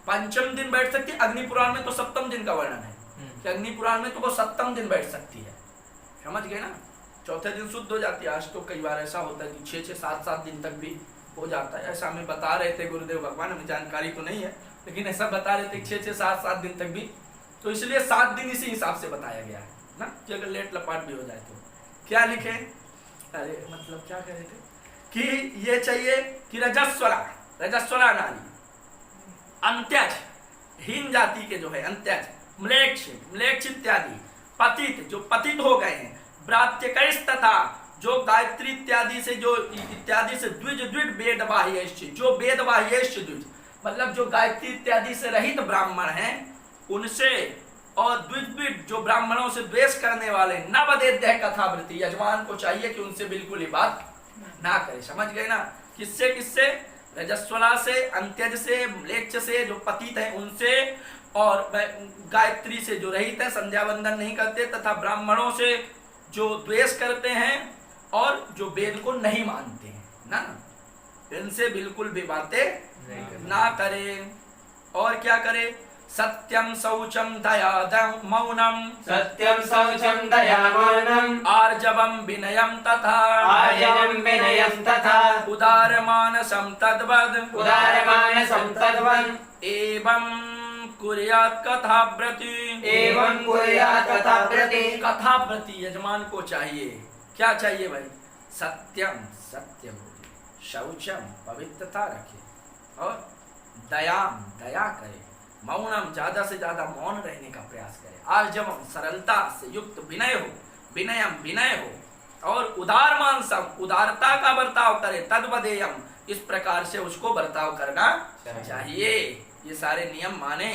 पंचम दिन बैठ सकती है। अग्नि पुराण में तो सप्तम दिन का वर्णन है, अग्नि पुराण में तो वो 7वें दिन बैठ सकती है। समझ गए ना? चौथे दिन शुद्ध हो जाती है। आज तो कई बार ऐसा होता है कि 6-6, 7-7 दिन तक भी हो जाता है। ऐसा हमें बता रहे थे गुरुदेव भगवान, हमें जानकारी तो नहीं है, लेकिन ऐसा बता रहे थे 6-6, 7-7 दिन तक भी, तो इसलिए 7 दिन इसी हिसाब से बताया गया है ना, कि अगर लेट लपाट भी हो जाए तो। क्या लिखे? अरे मतलब क्या कह रहे थे कि ये चाहिए कि रजस्वला नारी, अंत्यज हीन जाति के जो है अंत्यज, म्लेच्छ इत्यादि, पतित जो पतित हो गए हैं, भ्रात्यकैष तथा जो गायत्री इत्यादि से जो इत्यादि से द्विज वेदबाह्यश्च, जो वेदबाह्यश्च द्विज मतलब जो गायत्री इत्यादि से रहित ब्राह्मण हैं उनसे, और द्विज जो ब्राह्मणों से द्वेष करने वाले, न बदेद्य कथावृत्ति, यजमान को चाहिए कि उनसे बिल्कुल ही बात ना करे। समझ गए ना? किससे रजस्वला से, अंत्यज से, म्लेच्छ से जो पतित है उनसे, और गायत्री से जो रहित है, संध्या वंदन नहीं करते, तथा ब्राह्मणों से जो द्वेष करते हैं और जो वेद को नहीं मानते हैं ना, इनसे बिल्कुल भी बातें ना करे। और क्या करे? सत्यम शौचम दया मौनम, सत्यम शौचम दया मौनम, आर्जवम विनयम तथा, आर्जवम विनयम तथा, उदारमानसं तद्वद, उदारमानसं तद्वन्, एवं कुर्यात् कथाव्रति, एवं कुर्यात् कथाव्रति, कथाव्रति यजमान को चाहिए। क्या चाहिए भाई? सत्यम, सत्य बोले, शौचम पवित्रता रखे, और दयाम दया करे, मौनम ज्यादा से ज्यादा मौन रहने का प्रयास करे, आर्जवम सरलता से युक्त विनय हो, विनयम विनय हो, और उदार मानसम उदारता का बर्ताव करे, तद्वदेयम इस प्रकार से उसको बर्ताव करना चाहिए। ये सारे नियम माने।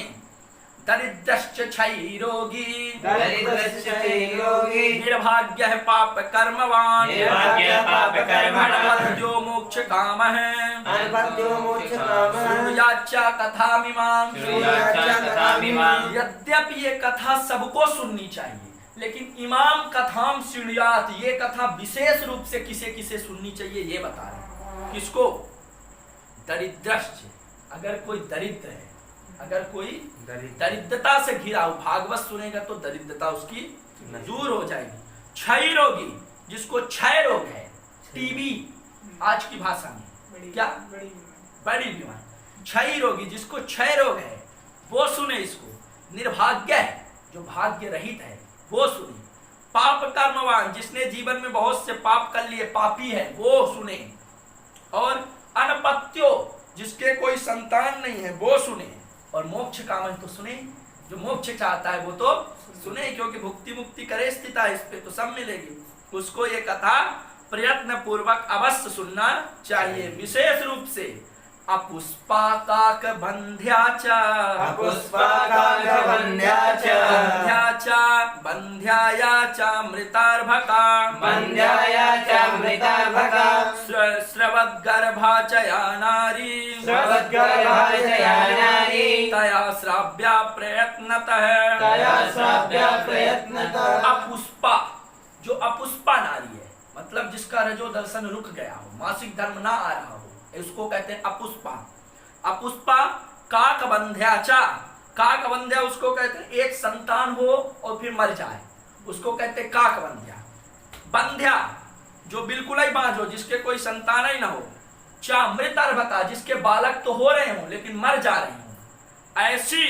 दरिद्रश्च क्षयरोगी, दरिद्रश्च क्षयरोगी, निर्भाग्यः पाप कर्मवान्, निर्भाग्यः पाप कर्मवान्, अनपद्यो मोक्ष कामः, अनपद्यो मोक्ष कामः, श्रूयाच्च कथामिमाम्, श्रूयाच्च कथामिमाम्। यद्यपि ये कथा सबको सुननी चाहिए, लेकिन इमाम कथाम श्रूयात, ये कथा विशेष रूप से किसे किसे सुननी चाहिए ये बता रहे। किसको? दरिद्रश्च, अगर कोई दरिद्र है, अगर कोई दरिद्रता से घिरा हो, भागवत सुनेगा तो दरिद्रता उसकी दूर हो जाएगी। क्षय रोगी, जिसको क्षय रोग है, टीबी आज की भाषा में क्या, बड़ी बीमारी, क्षय रोगी जिसको क्षय रोग है वो सुने इसको। निर्भाग्य है, जो भाग्य रहित है वो सुने। पाप कर्मवान, जिसने जीवन में बहुत से पाप कर लिए, पापी है, वो सुने। और अनपत्यो, जिसके कोई संतान नहीं है वो सुने। और मोक्ष कामन तो सुने, जो मोक्ष चाहता है वो तो सुने, क्योंकि भुक्ति मुक्ति करे स्थिता, इस पे तो सब मिलेगी। उसको ये कथा प्रयत्न पूर्वक अवश्य सुनना चाहिए। विशेष रूप से अपुष्पाकाक बंध्या च, अपुष्पाकाक बंध्या च, बंध्या च, बंध्याया च मृतार्भका, बंध्याया च मृतार्भका, स्रवद्गर्भा च या नारी, स्रवद्गर्भा च या नारी, तया श्राव्या प्रयत्नतः, तया श्राव्या प्रयत्नतः। अपुष्पा, जो अपुष्पा नारी है, मतलब जिसका रजो दर्शन रुक गया हो, मासिक धर्म ना आ रहा हो, इसको कहते हैं अपुष्पा। अपुष्पा काकबंध्याचा, काकबंध्या उसको कहते हैं एक संतान हो और फिर मर जाए, उसको कहते हैं काकबंध्या। बंध्या, जो बिल्कुल ही बांझ हो, जिसके कोई संतान ही ना हो। चा मृतार्भका, जिसके बालक तो हो रहे हो लेकिन मर जा रहे हो। ऐसी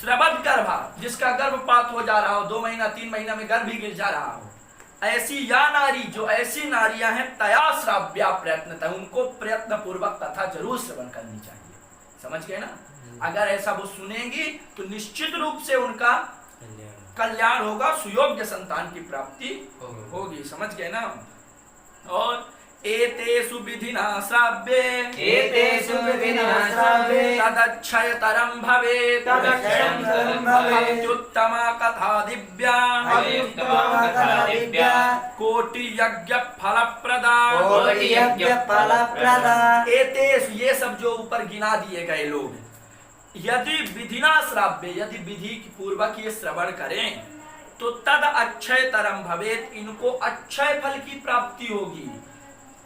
स्रवद गर्भा, जिसका गर्भपात हो जा रहा हो, 2 महीना 3 महीना में गर्भ ही गिर जा रहा हो। ऐसी या नारी, जो ऐसी नारियां हैं, तया श्राव्या प्रयत्नतः, उनको प्रयत्न पूर्वक कथा जरूर श्रवण करनी चाहिए। समझ गए ना? अगर ऐसा वो सुनेंगी तो निश्चित रूप से उनका कल्याण होगा, सुयोग्य संतान की प्राप्ति होगी। समझ गए ना? और एतेषु विधिना श्राव्ये, एतेषु विधिना श्राव्ये, तदक्षयतरं भवेत्, तदक्षयतरं भवेत्, अत्युत्तमा कथा दिव्या, अत्युत्तमा कथा दिव्या, कोटि यज्ञ फलप्रदा, कोटि यज्ञ फलप्रदा। एतेषु, ये सब जो ऊपर गिना दिए गए लोग, यदि विधिना श्राव्य, यदि विधि पूर्वक ये श्रवण करें तो तद अक्षयतरम भवेत्, इनको अक्षय फल की प्राप्ति होगी।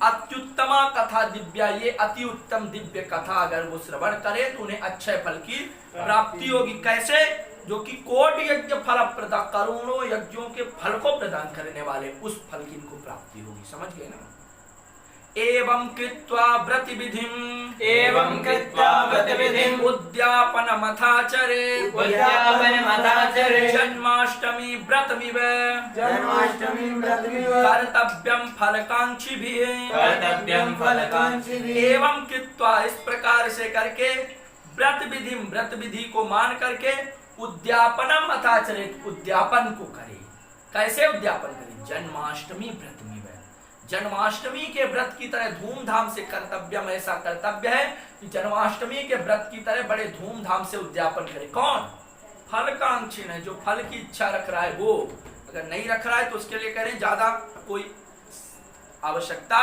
अत्युत्तमा कथा दिव्या, ये अति उत्तम दिव्य कथा अगर वो श्रवण करे तो उन्हें अक्षय फल की प्राप्ति होगी। कैसे? जो कि कोटि यज्ञ फल प्रदा, करोड़ों यज्ञों के फल को प्रदान करने वाले उस फल की इनको प्राप्ति होगी। समझ गए ना? एवं कृत्वा व्रतविधिम् एवं कृत्वा व्रतविधिम् उद्यापनमथाचरे उद्यापनमथाचरे जन्माष्टमी व्रतमिव जन्माष्टमी व्रतमिव कर्तव्यं फलकांक्षिभिः कर्तव्यं फलकांक्षिभिः एवं कृत्वा इस प्रकार से करके व्रत विधि को मान करके उद्यापनम अथाचरित उद्यापन को करे। कैसे उद्यापन करे? जन्माष्टमी व्रत में जन्माष्टमी के व्रत की तरह धूमधाम से कर्तव्यम ऐसा कर्तव्य है कि जन्माष्टमी के व्रत की तरह बड़े धूमधाम से उद्यापन करे। कौन? फलकांक्षी है, जो फल की इच्छा रख रहा है वो। अगर नहीं रख रहा है तो उसके लिए करें, ज्यादा कोई आवश्यकता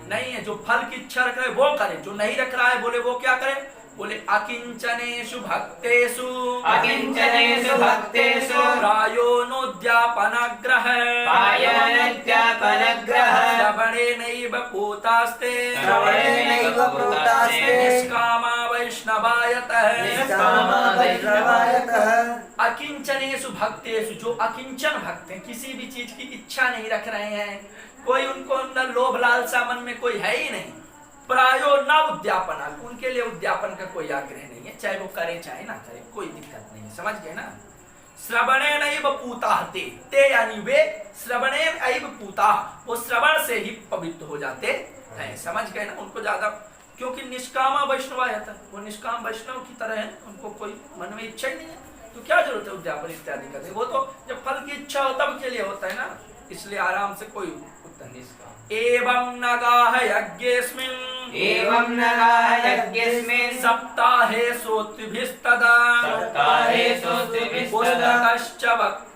नहीं है। जो फल की इच्छा रख रहा है वो करे, जो नहीं रख रहा है बोले वो क्या करे? बोले अकिंचनेषु भक्तेषु अकिंचनेषु भक्तेषु प्रायोनोद्यापनाग्रह श्रवणेनैव पूतास्ते श्रवणेनैव पूतास्ते निष्कामा वैष्णवायतः निष्कामा वैष्णवायतः अकिंचनेषु भक्तेषु, जो अकिंचन भक्त हैं, किसी भी चीज की इच्छा नहीं रख रहे हैं, कोई उनको अंदर लोभ लालसा मन में कोई है ही नहीं। प्रायो न उद्यापना, उनके लिए उद्यापन का कोई आग्रह नहीं है, चाहे वो करे चाहे ना करे, कोई दिक्कत नहीं है। समझ गए ना? श्रवणेनैव पूताः ते यानी वे श्रवणेनैव पूताः, वो श्रवण से ही पवित्र हो जाते हैं। समझ गए ना? उनको ज्यादा, क्योंकि निष्कामा वैष्णवायतः, वो निष्काम वैष्णव की तरह है, उनको कोई मन में इच्छा ही नहीं है, तो क्या जरूरत है उद्यापन इत्यादि करने? वो तो जब फल की इच्छा हो तब के लिए होता है ना, इसलिए आराम से कोई उत्तर नहीं। एवं नगाह यज्ञेस्मिन् एवं नगाः यज्ञेस्मिन् सप्ताहे सोत्भिस्तदा सप्ताहे सोत्भिस्तदा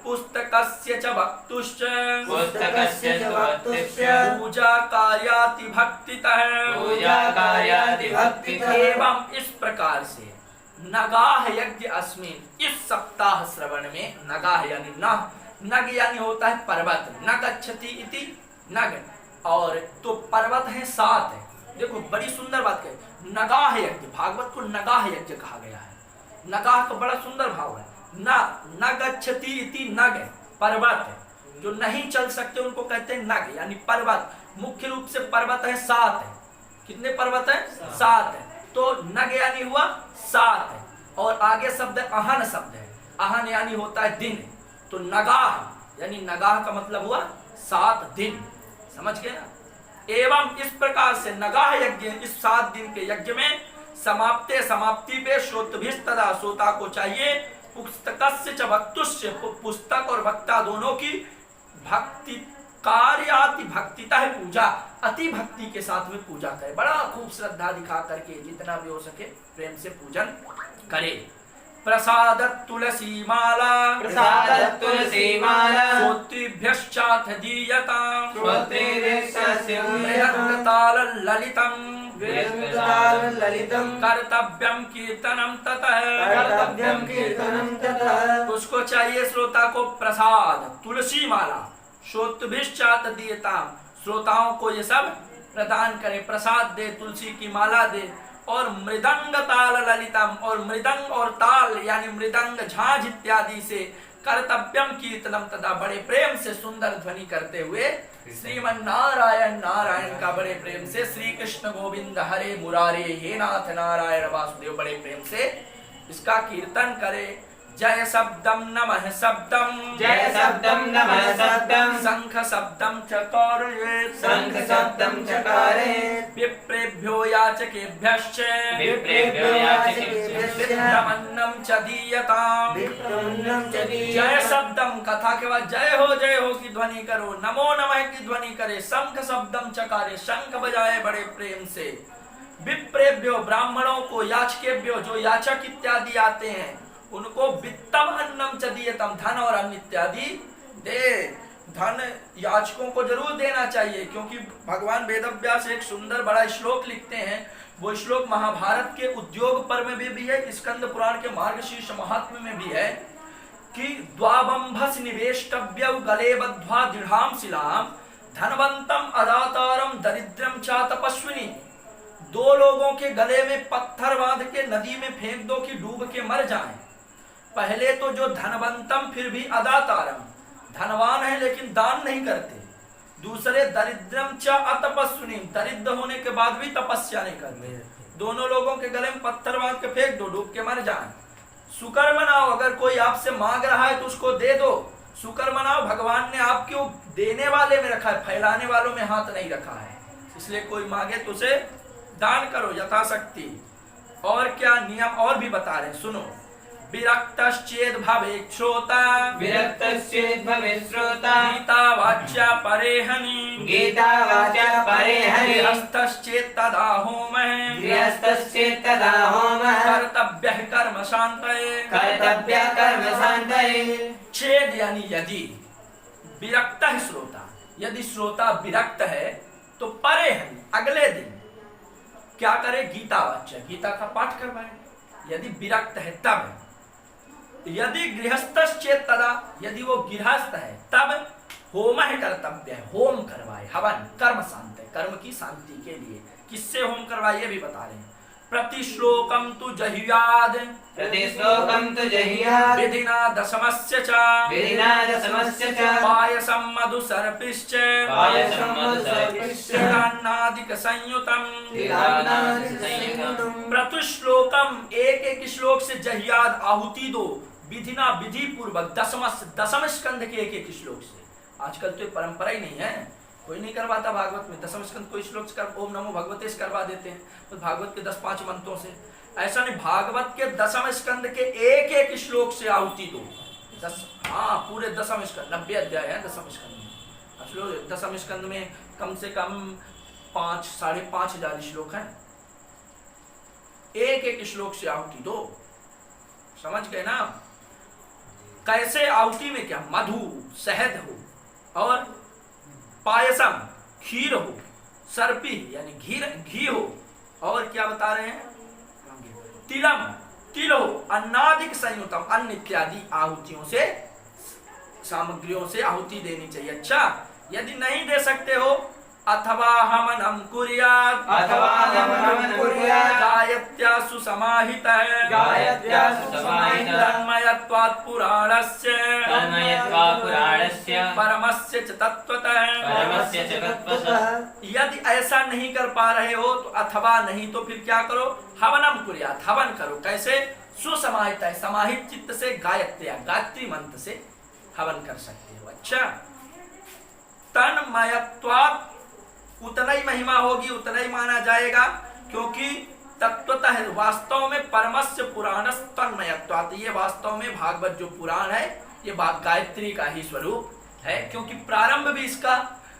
पुस्तकस्य च वक्तुश्च पुस्तकस्य च वक्तुश्च पूजा कार्याति भक्तितः पूजा कार्याति भक्तितः एवं इस प्रकार से नगाह यज्ञ अस्मिन्, इस सप्ताह श्रवण में, नगाह यानी नग यानी होता है पर्वत, न गच्छति इति नग, और तो पर्वत है 7 है। देखो बड़ी सुंदर बात कही, नगाह यज्ञ, भागवत को नगाह यज्ञ कहा गया है। नगाह का बड़ा सुंदर भाव है। न गच्छति इति नग, पर्वत है, जो नहीं चल सकते उनको कहते हैं नग यानी पर्वत। मुख्य रूप से पर्वत है 7 है। कितने पर्वत है? 7 है। तो नग यानी हुआ 7 है, और आगे शब्द अहन शब्द है, अहन यानी होता है दिन, तो नगाह यानी नगाह का मतलब हुआ 7 दिन। समझ गए ना? एवं इस प्रकार से नगाह यज्ञ, इस 7 दिन के यज्ञ में समाप्ति पे श्रोतभिस्तदा, श्रोता को चाहिए पुस्तकस्य च वक्तुस्य, पुस्तक और वक्ता दोनों की भक्ति कार्याति भक्तितः पूजा, अति भक्ति के साथ में पूजा करे। बड़ा खूब श्रद्धा दिखा करके जितना भी हो सके प्रेम से पूजन करे। प्रसाद तुलसी माला श्रोत्रिभ्यश्चाथ दीयताम् मृदङ्गताल ललितम् कर्तव्यं कीर्तनं ततः। उसको चाहिए श्रोता को प्रसाद, तुलसी माला, श्रोत्रिभ्यश्चाथ दीयताम्, श्रोताओं को ये सब प्रदान करे, प्रसाद दे, तुलसी की माला दे, और मृदंग ताल ललितम, और मृदंग और ताल यानी मृदंग झांझ इत्यादि से कर्तव्यम कीर्तनम तथा, बड़े प्रेम से सुंदर ध्वनि करते हुए श्रीमन नारायण नारायण का बड़े प्रेम से, श्री कृष्ण गोविंद हरे मुरारे हे नाथ नारायण वासुदेव, बड़े प्रेम से इसका कीर्तन करे। जय शब्दम नमः शब्दम, जय शब्दम नमः शब्दम, शंख शब्दम चकारयेत्, शंख शब्दम चकारयेत्, विप्रेभ्यो याचकेभ्यश्च विप्रेभ्यो याचकेभ्यश्च विप्रमन्नं च दीयताम्। विप्रमन्नं च दीयताम्। जय शब्दम, कथा के बाद जय हो की ध्वनि करो, नमो नमः की ध्वनि करे, शंख शब्दम चकारे, शंख बजाए बड़े प्रेम से। विप्रेभ्यो, ब्राह्मणों को, याचकेभ्यो, जो याचक इत्यादि आते हैं उनको, वित्तम अन्नम च दीयतम, धन और अन्न इत्यादि दे। धन याचकों को जरूर देना चाहिए, क्योंकि भगवान वेदव्यास एक सुंदर बड़ा श्लोक लिखते हैं। वो श्लोक महाभारत के उद्योग पर्व में भी है, स्कंद पुराण के मार्गशीर्ष महात्म्य में भी है कि द्वाबंभस निवेष्टव्यौ गले बद्ध्वा दृढ़ाम शिलाम धनवंतम अदातारम दरिद्रम चा तपस्विनी। 2 लोगों के गले में पत्थर बांध के नदी में फेंक दो कि डूब के मर जाएं। पहले तो जो धनवंतम, फिर भी अदातारम, धनवान है लेकिन दान नहीं करते। दूसरे दरिद्रम च अतपस्विनी, दरिद्र होने के बाद भी तपस्या नहीं करते। दोनों लोगों के गले में पत्थर बांध के फेंक दो, डूब के मर जाए। शुक्र मनाओ, अगर कोई आपसे मांग रहा है तो उसको दे दो, शुक्र मनाओ। भगवान ने आपको देने वाले में रखा है, फैलाने वालों में हाथ नहीं रखा है। इसलिए कोई मांगे तो उसे दान करो यथाशक्ति। और क्या नियम और भी बता रहे हैं, सुनो। विरक्तश्चेद भवेत् श्रोता, विरक्तश्चेत् भवेत् श्रोता, गीता वाच्या परेहनि, गीता वाचा परेहनि, गृहस्थश्चेत् तदा होमः, गृहस्थश्चेत् तदा होमः, कर्तव्यः कर्म शान्तये, कर्तव्यः कर्म शान्तये। छेद यानी यदि, विरक्त है श्रोता, यदि श्रोता विरक्त है तो परेहनि अगले दिन क्या करे, गीता वाच्या, गीता का पाठ करवाए। यदि विरक्त है तब। यदि गृहस्थश्चेत् तदा, यदि वो गृहस्थ है तब होमः कर्तव्य है, होम करवाए, हवन, कर्म शांत है, कर्म की शांति के लिए। किससे होम करवाए ये भी बता रहे हैं। प्रतिश्लोकम तु जह्याद, प्रतिश्लोकम तु जह्यात्, विधिना दशमस्य च, विधिना दशमस्य च, पायसं मधु सर्पिश्च, पायसं मधु सर्पिश्च, तिलान्नादिक संयुतम्, तिलान्नादिक संयुतम्। प्रतिश्लोकम, एक एक श्लोक से जह्याद आहुति दो, विधिना विधि पूर्वक, दसम स्कंद के एक एक श्लोक से। आजकल तो ये परंपरा ही नहीं है, कोई नहीं करवाता भागवत में। दसम स्कंद कोई श्लोक से ओम नमो भगवते से करवा देते हैं, तो भागवत के 10-5 मंत्रों से। ऐसा नहीं, भागवत के दसम स्कंद के एक एक श्लोक से आहुति दो। हाँ, पूरे दसम स्कंद, 90 अध्याय है दसम स्कंद में। दसम स्कंद में कम से कम 5,500 श्लोक हैं। एक एक श्लोक से आहुति दो, समझ गए ना। कैसे आहुति में क्या, मधु शहद हो, और पायसम खीर हो, सर्पी यानी घी हो, और क्या बता रहे हैं, तिलम तिल हो, अन्नादिक संयुतम, अन्न इत्यादि आहुतियों से, सामग्रियों से आहुति देनी चाहिए। अच्छा, यदि नहीं दे सकते हो, अथवा हवनम कुर्यात्, अथवा हवनम कुर्यात्, गायत्यासु समाहितः, गायत्यासु समाहितः, तन्मयत्वात् पुराणस्य, तन्मयत्वात् पुराणस्य, परमस्य च तत्त्वतः, परमस्य च तत्त्वतः। यदि ऐसा नहीं कर पा रहे हो तो अथवा नहीं तो फिर क्या करो, हवनम कुर्यात्, हवन करो। कैसे, सुसमाहित है, समाहित चित्त से, गायत्र्या गायत्री मंत्र से हवन कर सकते हो। अच्छा, तन्मयत्वात्, उतना ही महिमा होगी, उतना ही माना जाएगा, क्योंकि तत्वतः वास्तव में परमस्य पुराणस तन्मयत्वात्, ये वास्तव में भागवत जो पुराण है ये गायत्री का ही स्वरूप है, क्योंकि प्रारंभ भी इसका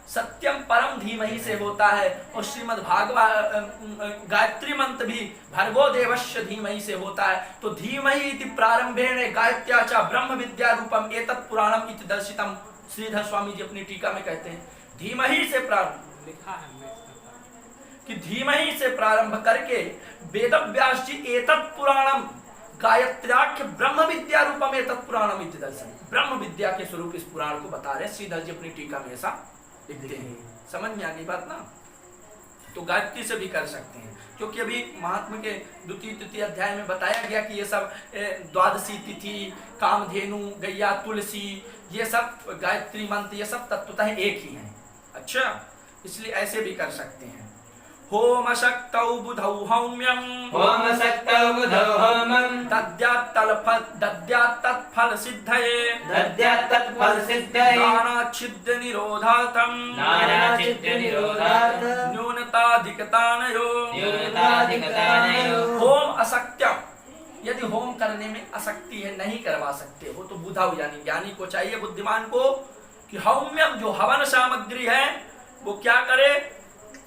सत्यम परम धीमहि से होता है, और श्रीमद् भागवत गायत्री मंत्र भी भर्गो देवस्य धीमहि से होता है। तो धीमहि इति प्रारंभेण गायत्र्या च ब्रह्म विद्या रूपम एतत् पुराणम इति दर्शितम। श्रीधर स्वामी जी अपनी टीका में कहते हैं, धीमहि से प्रारंभ, लिखा है मैं इसमें कि धीमहि से प्रारंभ करके वेद व्यास जी एतत् पुराणम गायत्र्याख्य ब्रह्म विद्या रूपम एतत् पुराणम इति दर्शन, ब्रह्म विद्या के स्वरूप इस पुराण को बता रहे हैं। श्रीधर जी अपनी टीका में ऐसा लिखते हैं। समझ में आ गई बात ना। तो गायत्री से भी कर सकते हैं, क्योंकि अभी महात्मा के 2-3 अध्याय में बताया गया कि ये सब द्वादशी तिथि, कामधेनु, गैया, तुलसी, ये सब गायत्री मंत्र, ये सब तत्वतः एक ही हैं। अच्छा, इसलिए ऐसे भी कर सकते हैं। होम शक्तौ बुधौ हौम्यम, होम शक्तौ बुधौ होमं, दद्यात् तत्फल सिद्धये, दद्यात् तत्फल सिद्धये, नानाच्छिद्य निरोधार्थं, नानाच्छिद्य निरोधार्थं, न्यूनताधिकतानयो, न्यूनताधिकतानयो। होम असक्त्यम, यदि होम करने में असक्ति है, नहीं करवा सकते हो, तो बुधौ यानी ज्ञानी को चाहिए, बुद्धिमान को, कि हौम्यम जो हवन सामग्री है वो क्या करे,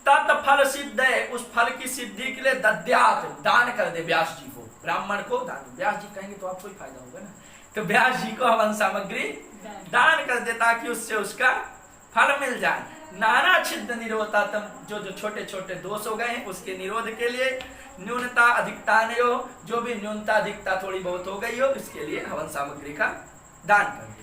तत्फल सिद्ध है, उस फल की सिद्धि के लिए दद्यात, दान कर दे व्यास जी को, ब्राह्मण को दान। व्यास जी कहेंगे तो आपको ही फायदा होगा ना, तो व्यास जी को हवन सामग्री दान कर दे, ताकि उससे उसका फल मिल जाए। नाना छिद्र निरोधता, जो छोटे छोटे दोष हो गए हैं उसके निरोध के लिए, न्यूनता अधिकता नहीं हो, जो भी न्यूनता अधिकता थोड़ी बहुत हो गई हो, इसके लिए हवन सामग्री का दान कर दे।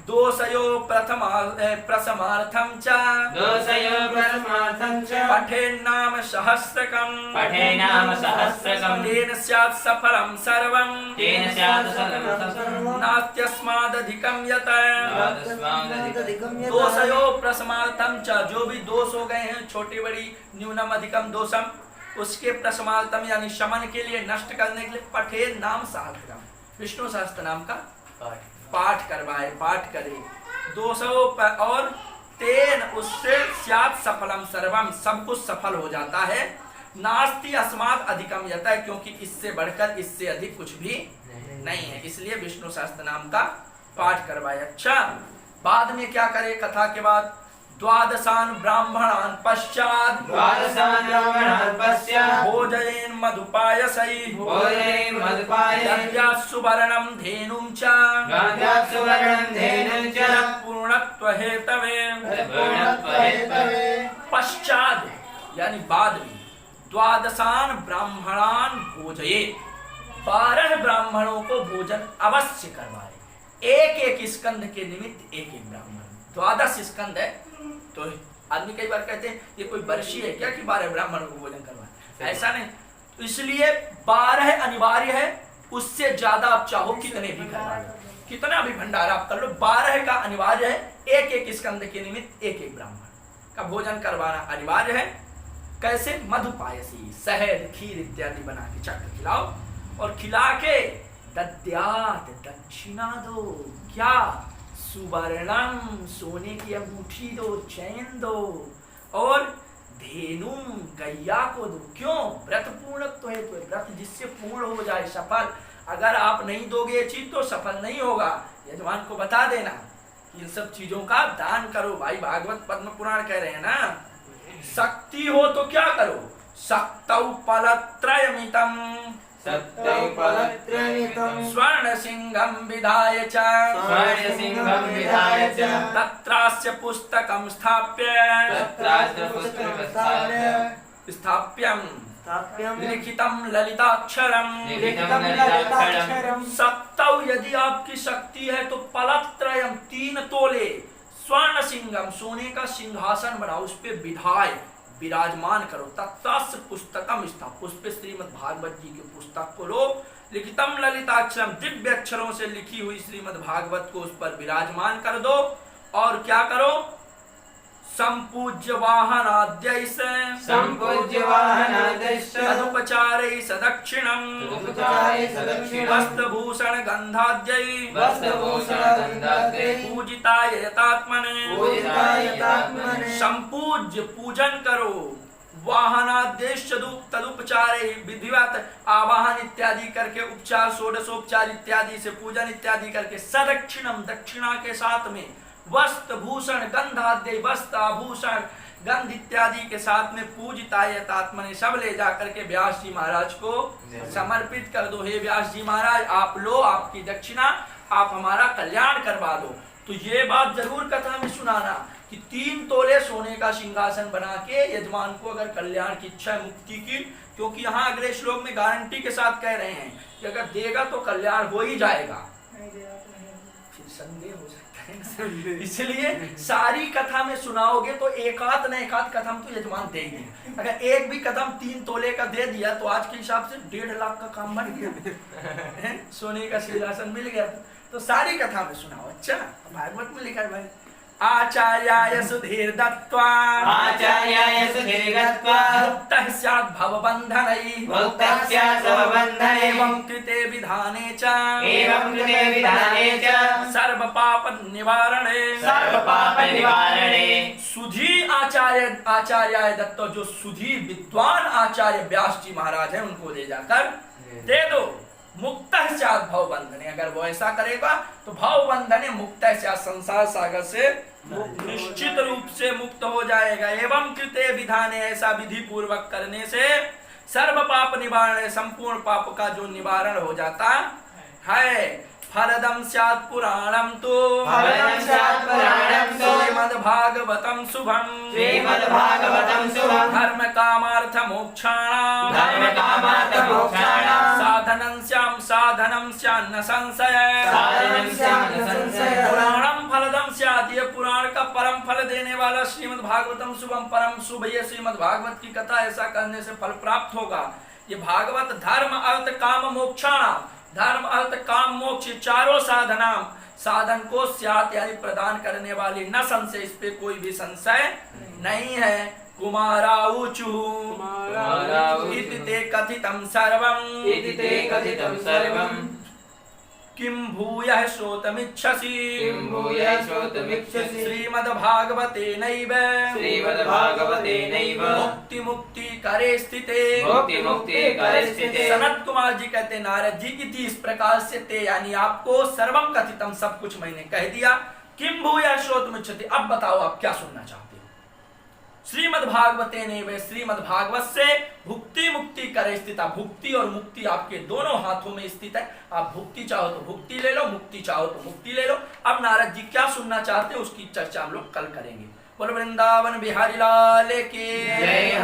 दोषयो प्रथमार्थं च दोषयो परमार्थं च पठेन्नाम सहस्रकम् पठेनाम सहस्रकम् तेन स्यात् सफलं सर्वम् तेन स्यात् सकलं नास्त्यस्मादधिकं यत् दोषयो प्रथमार्थं च जो भी दोष हो गए हैं छोटी बड़ी न्यूनम अधिकम दोषम उसके प्रथमार्थम यानी शमन के लिए नष्ट करने के लिए पठेन नाम सहस्रकम विष्णु सहस्त्र नाम का पाठ करवाए पाठ करे दोषों पर और तेन उससे स्यात् सफलम सर्वम सब कुछ सफल हो जाता है नास्ति अस्मात् अधिकम यतः क्योंकि इससे बढ़कर इससे अधिक कुछ भी नहीं है इसलिए विष्णु सहस्त्र नाम का पाठ करवाए। अच्छा बाद में क्या करे कथा के बाद द्वादशान ब्राह्मणान पश्चात द्वादशान् ब्राह्मणान् पश्चात् भोजयेन् मधुपायसै भोजयेन् मधुपायसै सुवर्णं धेनुं च गान्धात् सुवर्णं धेनुं च पूर्णत्व हेतवे पूर्णत्वहेतवे पश्चात यानी बाद में द्वादशान ब्राह्मणान भोजये 12 ब्राह्मणों को भोजन अवश्य करवाए एक एक स्कंद के निमित्त एक एक ब्राह्मण 12 स्कंद है तो आदमी कई बार कहते हैं ये कोई वर्षी है क्या कि 12 ब्राह्मणों को भोजन करवाए ऐसा नहीं तो इसलिए 12 अनिवार्य है उससे ज्यादा आप चाहो कितने भी करवा लो कितना भी भंडारा आप कर लो 12 का अनिवार्य है एक एक स्कंद के निमित्त एक एक ब्राह्मण का भोजन करवाना अनिवार्य है। कैसे मधुपायसी शहद खीर इत्यादि बना के चक्र खिलाओ और खिला के दद्यात दक्षिणा दो क्या सुवर्णम सोने की अंगूठी दो चैन दो और धेनु गैया को दो क्यों व्रत पूर्ण तो है तो व्रत जिससे पूर्ण हो जाए सफल अगर आप नहीं दोगे ये चीज तो सफल नहीं होगा यजमान को बता देना इन सब चीजों का दान करो भाई भागवत पद्म पुराण कह रहे हैं ना शक्ति हो तो क्या करो शक्तौ फलत्रयमितम् स्वर्ण सिंहम विधाय च स्वर्णसिंहं विधाय च तत्रास्य पुस्तकं स्थाप्य स्थाप्यं लिखितं ललिताक्षरम् लिखितं ललिताक्षरम् शक्तौ यदि आपकी शक्ति है तो फलत्रयम 3 तोले स्वर्ण सिंहम सोने का सिंहासन बनाओ उस पे विधाय विराजमान करो तत्तास्य पुस्तकम स्थाप उस पे श्रीमद् भागवत जी की पुस्तक को लो लिखितम ललिताक्षरम दिव्य अक्षरों से लिखी हुई श्रीमद् भागवत को उस पर विराजमान कर दो और क्या करो संपूज्य वाहनाद्यै से संपूज्य वाहनाद्यै से तदुपचारै सदक्षिणम् वस्त्रभूषण गंधाद्यै पूजिताय यतात्मने संपूज्य पूजन करो वाहनादेश तदुपचारे विधिवत आवाहन इत्यादि करके उपचार षोडशोपचार इत्यादि से पूजन इत्यादि करके सदक्षिणम दक्षिणा के साथ में वस्त्र भूषण गंधाद्य वस्त्र आभूषण गंध इत्यादि के साथ में पूजिताय आत्मने सब ले जाकर के व्यास जी महाराज को समर्पित कर दो। हे व्यास जी महाराज आप लो आपकी दक्षिणा आप हमारा कल्याण करवा दो। तो ये बात जरूर कथा में सुनाना कि 3 तोले सोने का सिंहासन बना के यजमान को अगर कल्याण की इच्छा है मुक्ति की क्योंकि यहाँ अगले श्लोक में गारंटी के साथ कह रहे हैं कि अगर देगा तो कल्याण हो ही जाएगा फिर संदेह हो सकता है इसलिए सारी कथा में सुनाओगे तो एकाध न एकाध कदम तो यजमान देंगे। अगर एक भी कदम 3 तोले का दे दिया तो आज के हिसाब से 1.5 लाख का काम बन गया सोने का सिंहासन मिल गया तो सारी कथा में सुनाओ। अच्छा भागवत में लिखा है भाई आचार्याय सुधीर दत्त्वा मुक्तः स्यात् भवबन्धनै एवं कृते विधाने च सर्वपाप निवारणे सुधी आचार्य दत्त जो सुधी विद्वान आचार्य व्यास जी महाराज हैं उनको ले जाकर दे दो। मुक्तः स्यात् भवबन्धने अगर वो ऐसा करेगा तो भवबन्धने मुक्तः स्यात् संसार सागर से निश्चित रूप से मुक्त हो जाएगा। एवं कृते विधाने ऐसा विधि पूर्वक करने से सर्व पाप निवारण संपूर्ण पाप का जो निवारण हो जाता है। फलदं स्यात् पुराणं तु श्रीमद्भागवतं शुभम् धर्म कामार्थ मोक्षाणां साधनं स्यान्न संशय पुराणं का परम फल देने वाला श्रीमद् भागवतम शुभम परम शुभ, ये श्रीमद् भागवत की कथा, ऐसा करने से फल प्राप्त होगा। ये भागवत धर्म अर्थ काम मोक्षाणाम, धर्म अर्थ काम मोक्ष चारों साधन को स्यात् यानी प्रदान करने वाली, न संशय, इस पे कोई भी संशय नहीं है। कुमाराऊचु इति ते कथितं सर्वम्, इति ते कथितं सर्वम्, किं भूयः श्रोतुमिच्छसि, किं भूयः श्रोतुमिच्छसि, श्रीमद्भागवतेनैव श्रीमद्भागवतेनैव मुक्ति करे स्थिते, मुक्ति करे स्थिते। सनत कुमार जी कहते नारद जी की थी इस प्रकार से ते यानी आपको सर्वम कथितम, सब कुछ मैंने कह दिया। किम भूया श्रोतुमिच्छति, अब बताओ आप क्या सुनना चाहते हो। श्रीमद्भागवते ने वे श्रीमद् भागवत से भुक्ति मुक्ति करे स्थित, भुक्ति और मुक्ति आपके दोनों हाथों में स्थित है। आप भुक्ति चाहो तो भुक्ति ले लो, मुक्ति चाहो तो मुक्ति ले लो। अब नारद जी क्या सुनना चाहते हैं उसकी चर्चा हम लोग कल करेंगे। बोल वृंदावन बिहारी लाल की जय।